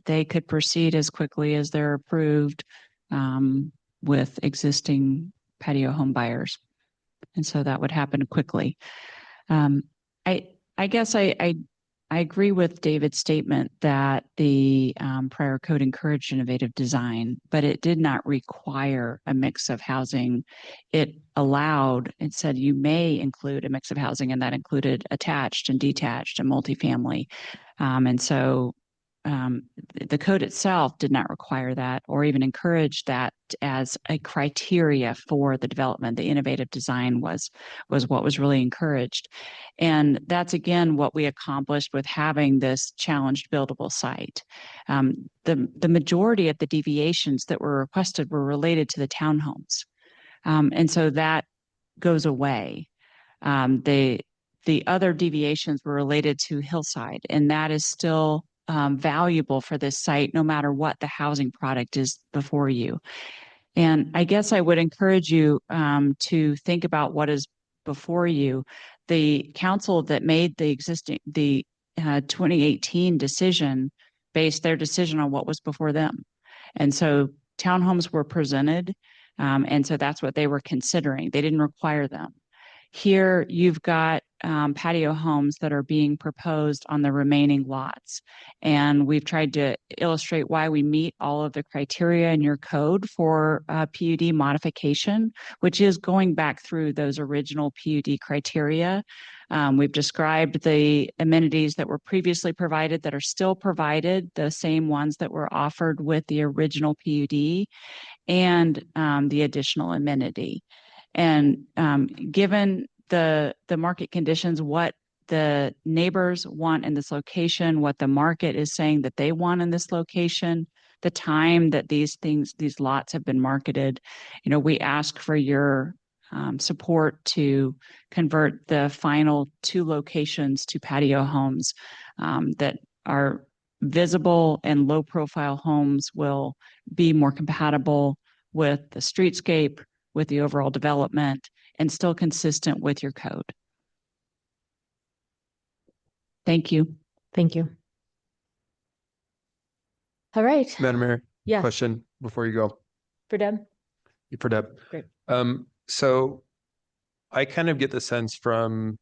they could proceed as quickly as they're approved with existing patio home buyers. And so that would happen quickly. I guess I agree with David's statement that the prior code encouraged innovative design, but it did not require a mix of housing. It said you may include a mix of housing, and that included attached and detached and multifamily. And so the code itself did not require that or even encourage that as a criteria for the development. The innovative design was what was really encouraged. And that's, again, what we accomplished with having this challenged buildable site. The majority of the deviations that were requested were related to the townhomes. And so that goes away. The other deviations were related to hillside, and that is still valuable for this site, no matter what the housing product is before you. And I guess I would encourage you to think about what is before you. The council that made the 2018 decision based their decision on what was before them. And so townhomes were presented, and so that's what they were considering. They didn't require them. Here, you've got patio homes that are being proposed on the remaining lots. And we've tried to illustrate why we meet all of the criteria in your code for PUD modification, which is going back through those original PUD criteria. We've described the amenities that were previously provided that are still provided, the same ones that were offered with the original PUD, and the additional amenity. And given the market conditions, what the neighbors want in this location, what the market is saying that they want in this location, the time that these lots have been marketed, we ask for your support to convert the final 2 locations to patio homes that are visible, and low profile homes will be more compatible with the streetscape, with the overall development, and still consistent with your code. Thank you. Thank you. All right. Madam Mayor, Yeah. question before you go. For Deb? For Deb. Great. So I kind of get the sense from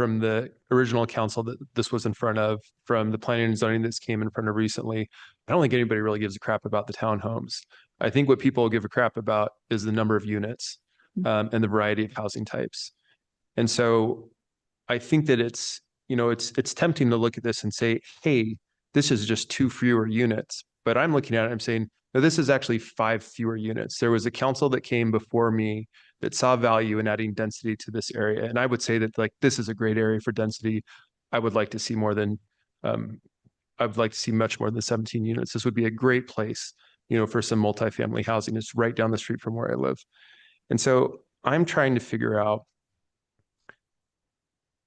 from the original council that this was in front of, from the planning and zoning that's came in front of recently, I don't think anybody really gives a crap about the townhomes. I think what people give a crap about is the number of units and the variety of housing types. And so I think that it's tempting to look at this and say, hey, this is just 2 fewer units. But I'm looking at it, I'm saying, no, this is actually 5 fewer units. There was a council that came before me that saw value in adding density to this area. And I would say that like, this is a great area for density. I would like to see more than, I would like to see much more than 17 units. This would be a great place, for some multifamily housing. It's right down the street from where I live. And so I'm trying to figure out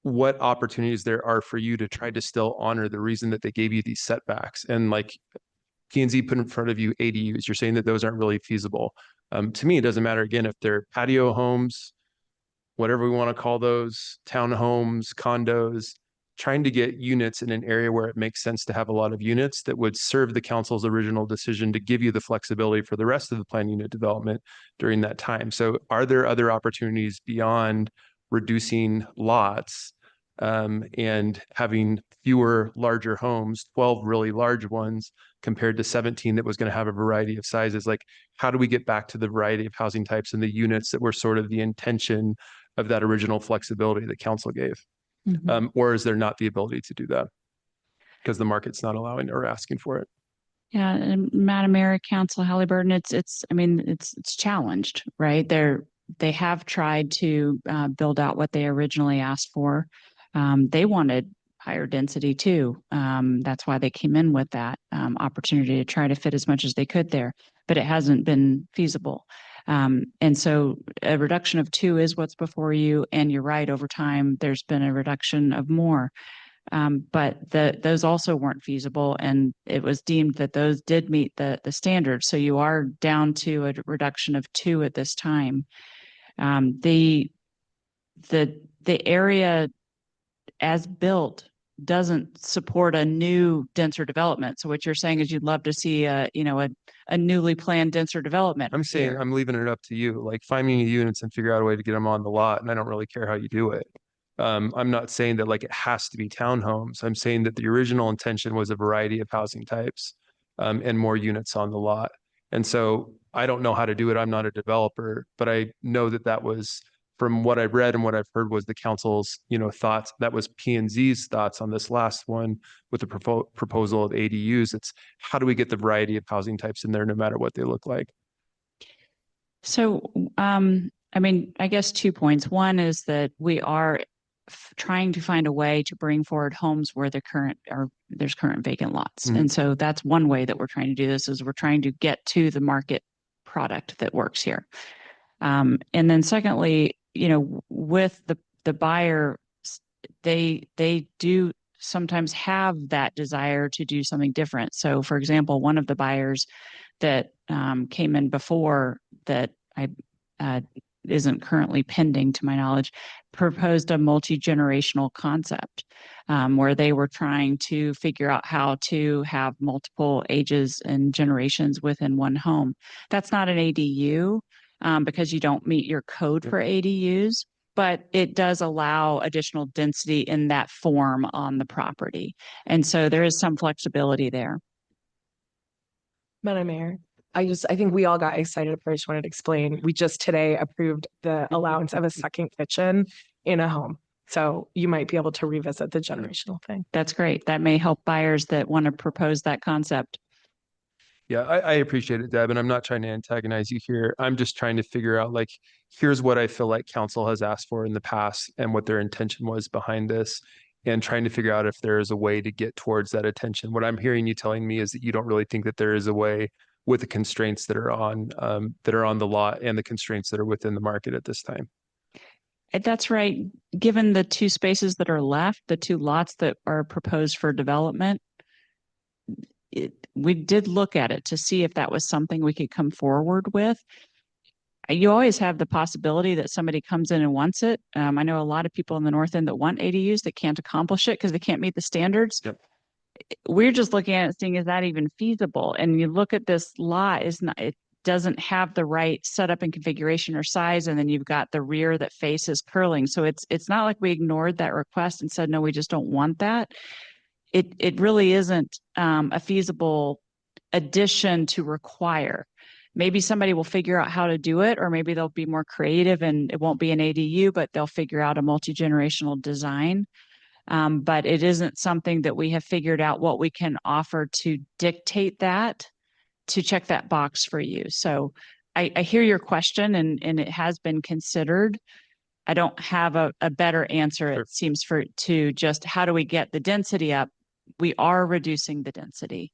what opportunities there are for you to try to still honor the reason that they gave you these setbacks. And like P&Z put in front of you ADUs, you're saying that those aren't really feasible. To me, it doesn't matter, again, if they're patio homes, whatever we want to call those, townhomes, condos, trying to get units in an area where it makes sense to have a lot of units that would serve the council's original decision to give you the flexibility for the rest of the planned unit development during that time. So are there other opportunities beyond reducing lots and having fewer larger homes, 12 really large ones compared to 17 that was going to have a variety of sizes? Like, how do we get back to the variety of housing types and the units that were sort of the intention of that original flexibility that council gave? Or is there not the ability to do that because the market's not allowing or asking for it? Yeah, and Madam Mayor, Council Halliburton, it's challenged, right? They have tried to build out what they originally asked for. They wanted higher density too. That's why they came in with that opportunity to try to fit as much as they could there, but it hasn't been feasible. And so a reduction of 2 is what's before you. And you're right, over time, there's been a reduction of more. But those also weren't feasible, and it was deemed that those did meet the standards. So you are down to a reduction of 2 at this time. The area as built doesn't support a new denser development. So what you're saying is you'd love to see a newly planned denser development. I'm saying I'm leaving it up to you. Like, find me units and figure out a way to get them on the lot, and I don't really care how you do it. I'm not saying that like it has to be townhomes. I'm saying that the original intention was a variety of housing types and more units on the lot. And so I don't know how to do it. I'm not a developer, but I know that that was, from what I've read and what I've heard, was the council's, thoughts. That was P&Z's thoughts on this last one with the proposal of ADUs. It's how do we get the variety of housing types in there, no matter what they look like? So, I guess 2 points. One is that we are trying to find a way to bring forward homes where there's current vacant lots. And so that's one way that we're trying to do this, is we're trying to get to the market product that works here. And then secondly, with the buyer, they do sometimes have that desire to do something different. So for example, one of the buyers that came in before that isn't currently pending to my knowledge, proposed a multi-generational concept where they were trying to figure out how to have multiple ages and generations within one home. That's not an ADU because you don't meet your code for ADUs, but it does allow additional density in that form on the property. And so there is some flexibility there. Madam Mayor, I think we all got excited, but I just wanted to explain. We just today approved the allowance of a second kitchen in a home. So you might be able to revisit the generational thing. That's great. That may help buyers that want to propose that concept. Yeah, I appreciate it, Deb, and I'm not trying to antagonize you here. I'm just trying to figure out, like, here's what I feel like council has asked for in the past and what their intention was behind this, and trying to figure out if there is a way to get towards that attention. What I'm hearing you telling me is that you don't really think that there is a way with the constraints that are on the lot and the constraints that are within the market at this time. That's right. Given the 2 spaces that are left, the 2 lots that are proposed for development, we did look at it to see if that was something we could come forward with. You always have the possibility that somebody comes in and wants it. I know a lot of people in the North End that want ADUs that can't accomplish it because they can't meet the standards. Yep. We're just looking at it, seeing, is that even feasible? And you look at this lot, doesn't have the right setup and configuration or size, and then you've got the rear that faces curling. So it's not like we ignored that request and said, no, we just don't want that. It really isn't a feasible addition to require. Maybe somebody will figure out how to do it, or maybe they'll be more creative and it won't be an ADU, but they'll figure out a multi-generational design. But it isn't something that we have figured out what we can offer to dictate that, to check that box for you. So I hear your question, and it has been considered. I don't have a better answer, it seems, to just how do we get the density up? We are reducing the density.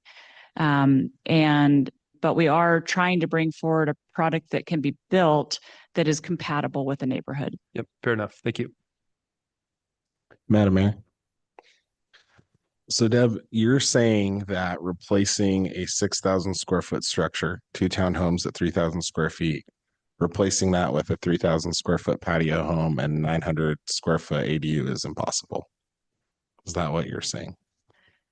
But we are trying to bring forward a product that can be built that is compatible with the neighborhood. Yep, fair enough. Thank you. Madam Mayor. So Deb, you're saying that replacing a 6,000 square foot structure, 2 townhomes at 3,000 square feet, replacing that with a 3,000 square foot patio home and 900 square foot ADU is impossible. Is that what you're saying?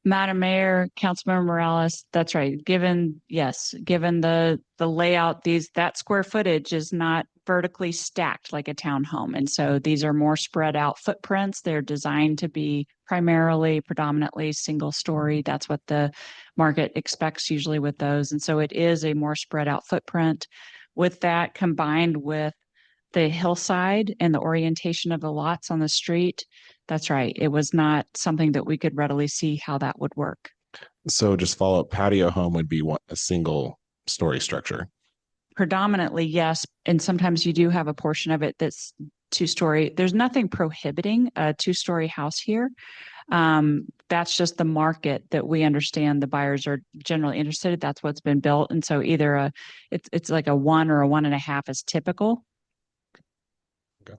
Madam Mayor, Councilmember Morales, that's right. Given the layout, that square footage is not vertically stacked like a townhome. And so these are more spread out footprints. They're designed to be predominantly single story. That's what the market expects usually with those. And so it is a more spread out footprint. With that, combined with the hillside and the orientation of the lots on the street, that's right. It was not something that we could readily see how that would work. So just follow up, patio home would be a single story structure. Predominantly, yes. And sometimes you do have a portion of it that's 2-story. There's nothing prohibiting a 2-story house here. That's just the market that we understand the buyers are generally interested in. That's what's been built. And so either it's like a 1 or a 1.5 is typical. Okay.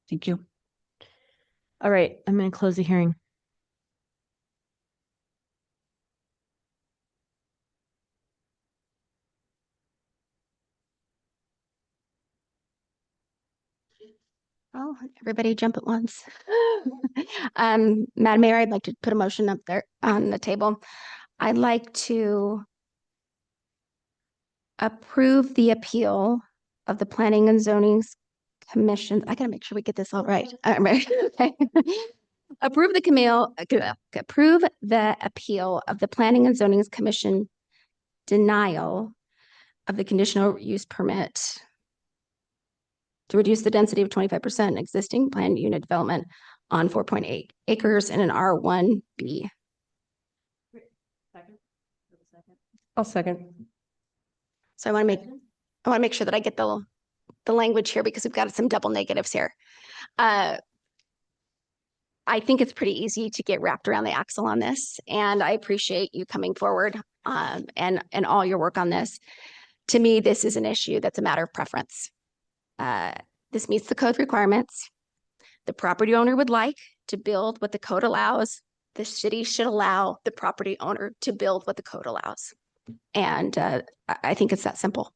Thank you. All right, I'm going to close the hearing. Oh, everybody jump at once. Madam Mayor, I'd like to put a motion up there on the table. I'd like to approve the appeal of the Planning and Zoning Commission. I gotta make sure we get this all right. Okay. Approve the appeal of the Planning and Zoning Commission denial of the conditional use permit to reduce the density of 25% existing planned unit development on 4.8 acres in an R1B. I'll second. So I want to make sure that I get the language here, because we've got some double negatives here. I think it's pretty easy to get wrapped around the axle on this, and I appreciate you coming forward and all your work on this. To me, this is an issue that's a matter of preference. This meets the code requirements. The property owner would like to build what the code allows. The city should allow the property owner to build what the code allows. And I think it's that simple.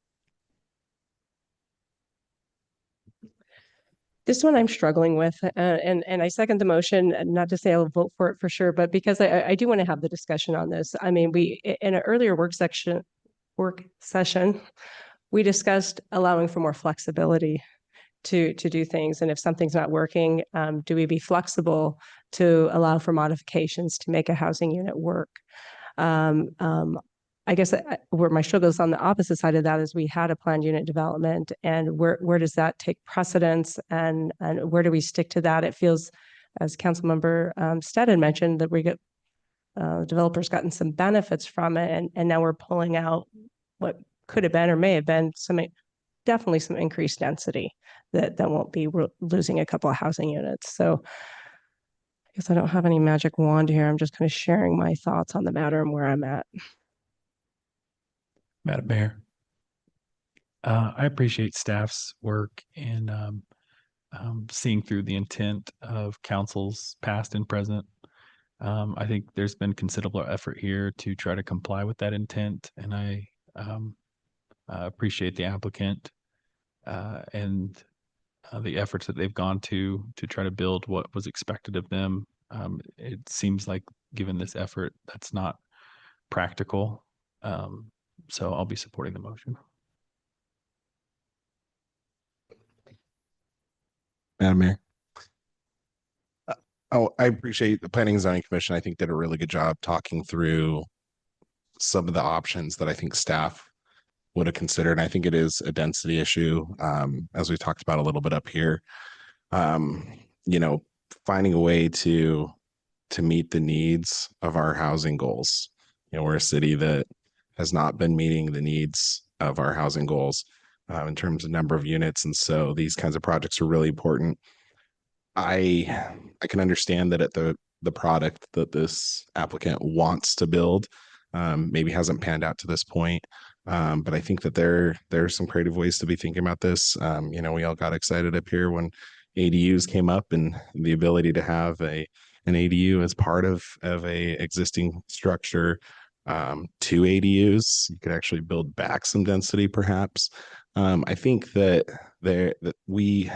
This one I'm struggling with, and I second the motion, not to say I'll vote for it for sure, but because I do want to have the discussion on this. I mean, we, in an earlier work session, we discussed allowing for more flexibility to do things. And if something's not working, do we be flexible to allow for modifications to make a housing unit work? I guess where my struggle is on the opposite side of that is we had a planned unit development, and where does that take precedence, and where do we stick to that? It feels, as Councilmember Stead mentioned, that we get developers gotten some benefits from it, and now we're pulling out what could have been or may have been definitely some increased density that won't be losing a couple of housing units. So I guess I don't have any magic wand here. I'm just kind of sharing my thoughts on the matter and where I'm at. Madam Mayor, I appreciate staff's work in seeing through the intent of councils past and present. I think there's been considerable effort here to try to comply with that intent, and I appreciate the applicant and the efforts that they've gone to try to build what was expected of them It seems like given this effort, that's not practical. So I'll be supporting the motion. Madam Mayor. Oh, I appreciate the Planning and Zoning Commission. I think did a really good job talking through some of the options that I think staff would have considered. I think it is a density issue, as we talked about a little bit up here. You know, finding a way to meet the needs of our housing goals. You know, we're a city that has not been meeting the needs of our housing goals in terms of number of units, and so these kinds of projects are really important. I can understand that at the product that this applicant wants to build maybe hasn't panned out to this point. But I think that there are some creative ways to be thinking about this. You know, we all got excited up here when ADUs came up and the ability to have an ADU as part of a existing structure. Two ADUs, you could actually build back some density, perhaps. I think that we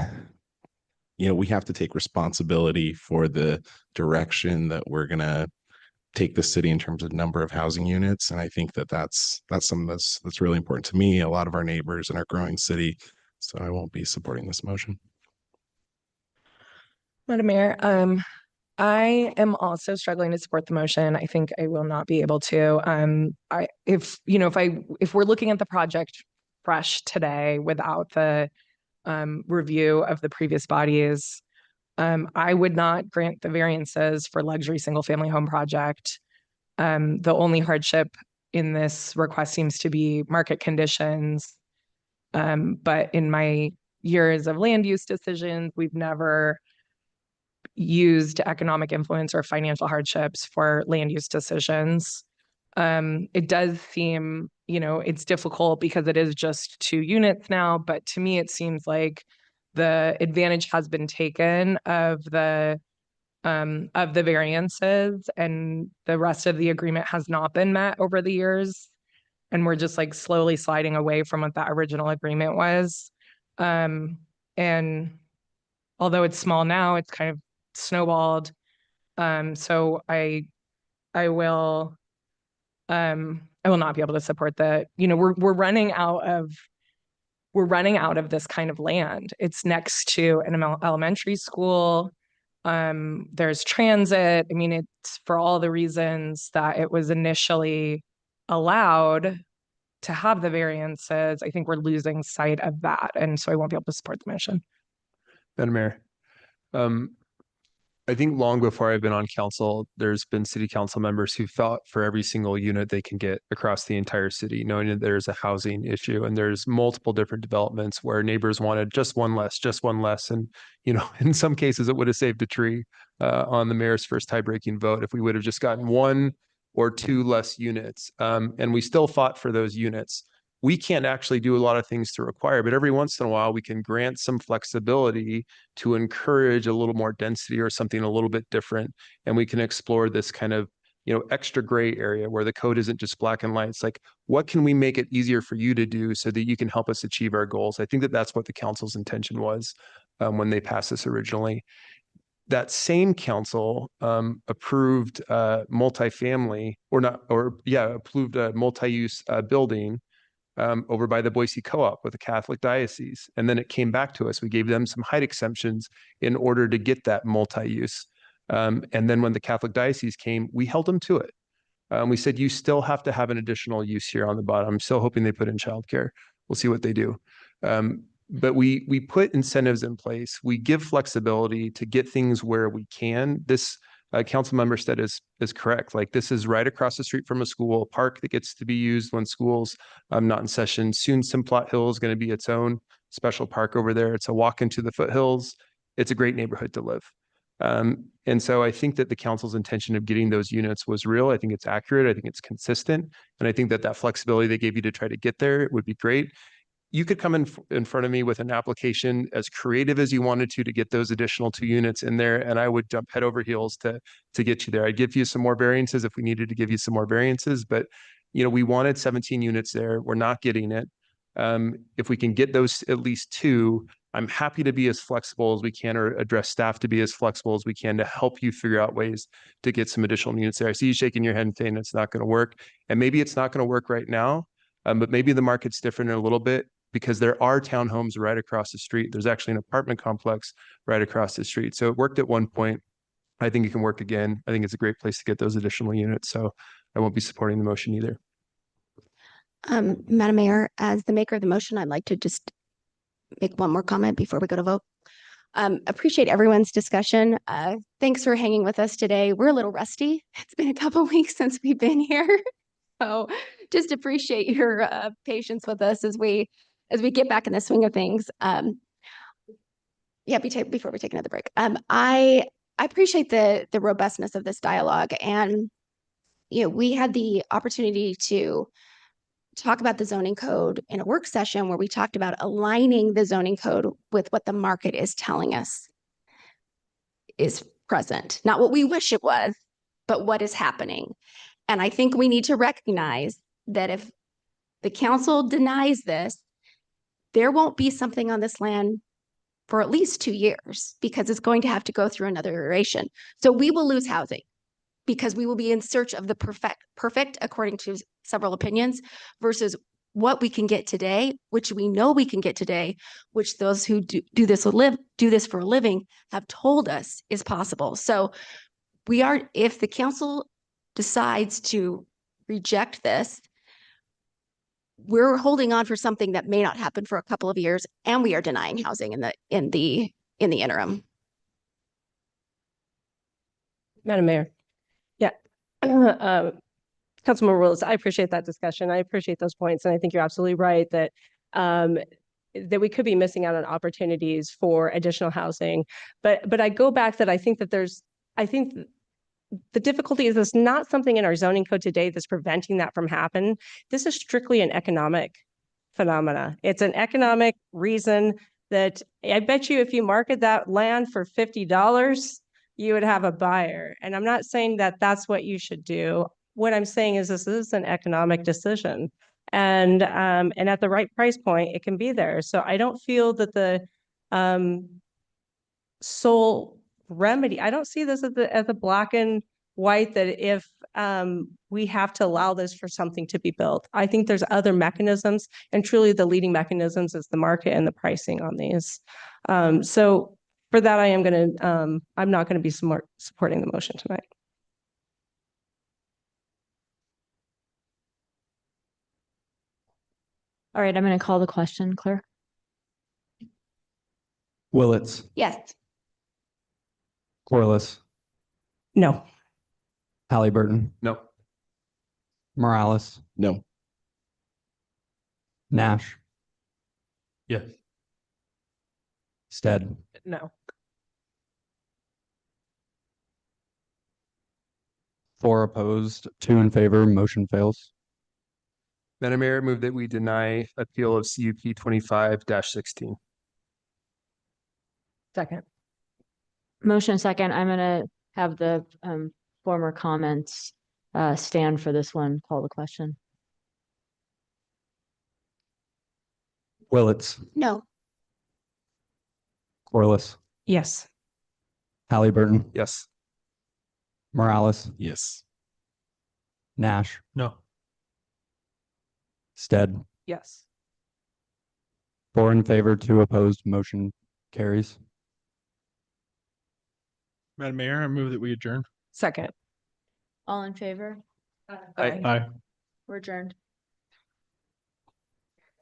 have to take responsibility for the direction that we're going to take the city in terms of number of housing units. And I think that that's something that's really important to me, a lot of our neighbors in our growing city. So I won't be supporting this motion. Madam Mayor, I am also struggling to support the motion. I think I will not be able to. If we're looking at the project fresh today without the review of the previous bodies, I would not grant the variances for luxury single family home project. The only hardship in this request seems to be market conditions. But in my years of land use decisions, we've never used economic influence or financial hardships for land use decisions. It does seem, it's difficult because it is just 2 units now, but to me, it seems like the advantage has been taken of the variances, and the rest of the agreement has not been met over the years. And we're just like slowly sliding away from what that original agreement was. And although it's small now, it's kind of snowballed. So I will not be able to support that. We're running out of this kind of land. It's next to an elementary school. There's transit. I mean, it's for all the reasons that it was initially allowed to have the variances. I think we're losing sight of that. And so I won't be able to support the motion. Madam Mayor, I think long before I've been on council, there's been city council members who fought for every single unit they can get across the entire city, knowing that there's a housing issue and there's multiple different developments where neighbors wanted just one less. And, in some cases, it would have saved a tree on the mayor's first tie-breaking vote if we would have just gotten 1 or 2 less units. And we still fought for those units. We can't actually do a lot of things to require, but every once in a while we can grant some flexibility to encourage a little more density or something a little bit different. And we can explore this kind of, extra gray area where the code isn't just black and white. It's like, what can we make it easier for you to do so that you can help us achieve our goals? I think that that's what the council's intention was when they passed this originally. That same council approved multifamily approved a multi-use building over by the Boise Co-op with a Catholic diocese. And then it came back to us. We gave them some height exemptions in order to get that multi-use. And then when the Catholic diocese came, we held them to it. We said, you still have to have an additional use here on the bottom. I'm still hoping they put in childcare. We'll see what they do. But we put incentives in place. We give flexibility to get things where we can. This council member said is correct. Like, this is right across the street from a school, a park that gets to be used when school's not in session. Soon Simplot Hill is going to be its own special park over there. It's a walk into the foothills. It's a great neighborhood to live. And so I think that the council's intention of getting those units was real. I think it's accurate. I think it's consistent. And I think that flexibility they gave you to try to get there would be great. You could come in front of me with an application as creative as you wanted to get those additional 2 units in there, and I would jump head over heels to get you there. I'd give you some more variances if we needed to give you some more variances, but we wanted 17 units there. We're not getting it. If we can get those at least 2, I'm happy to be as flexible as we can, or address staff to be as flexible as we can to help you figure out ways to get some additional units there. I see you shaking your head and saying it's not going to work, and maybe it's not going to work right now, but maybe the market's different in a little bit, because there are townhomes right across the street. There's actually an apartment complex right across the street. So it worked at one point. I think it can work again. I think it's a great place to get those additional units. So I won't be supporting the motion either. Madam Mayor, as the maker of the motion, I'd like to just make one more comment before we go to vote. Appreciate everyone's discussion. Thanks for hanging with us today. We're a little rusty. It's been a couple of weeks since we've been here. So just appreciate your patience with us as we get back in the swing of things. Before we take another break. I appreciate the robustness of this dialogue, and we had the opportunity to talk about the zoning code in a work session where we talked about aligning the zoning code with what the market is telling us is present. Not what we wish it was, but what is happening. And I think we need to recognize that if the council denies this, there won't be something on this land for at least 2 years, because it's going to have to go through another iteration. So we will lose housing because we will be in search of the perfect, according to several opinions, versus what we can get today, which we know we can get today, which those who do this for a living have told us is possible. So if the council decides to reject this, we're holding on for something that may not happen for a couple of years, and we are denying housing in the interim. Madam Mayor. Yeah. Councilmember Willis, I appreciate that discussion. I appreciate those points. And I think you're absolutely right that that we could be missing out on opportunities for additional housing. But I go back that I think the difficulty is there's not something in our zoning code today that's preventing that from happening. This is strictly an economic phenomena. It's an economic reason that I bet you if you market that land for $50, you would have a buyer. And I'm not saying that that's what you should do. What I'm saying is this is an economic decision. And at the right price point, it can be there. So I don't feel that the sole remedy, I don't see this as a black and white that if we have to allow this for something to be built. I think there's other mechanisms, and truly the leading mechanisms is the market and the pricing on these. So for that, I'm not going to be supporting the motion tonight. All right, I'm going to call the question, clerk. Willetts, Yes. Corliss, No. Halliburton, No. Morales, No. Nash, Yes. Stead, No. 4 opposed, 2 in favor, motion fails. Madam Mayor, move that we deny appeal of CUP 25-16. Second. Motion second. I'm going to have the former comments stand for this one. Call the question. Willetts, No. Corliss, Yes. Halliburton, Yes. Morales, Yes. Nash, No. Stead, Yes. 4 in favor, 2 opposed, motion carries. Madam Mayor, I move that we adjourn. Second. All in favor? Aye. Aye. We're adjourned.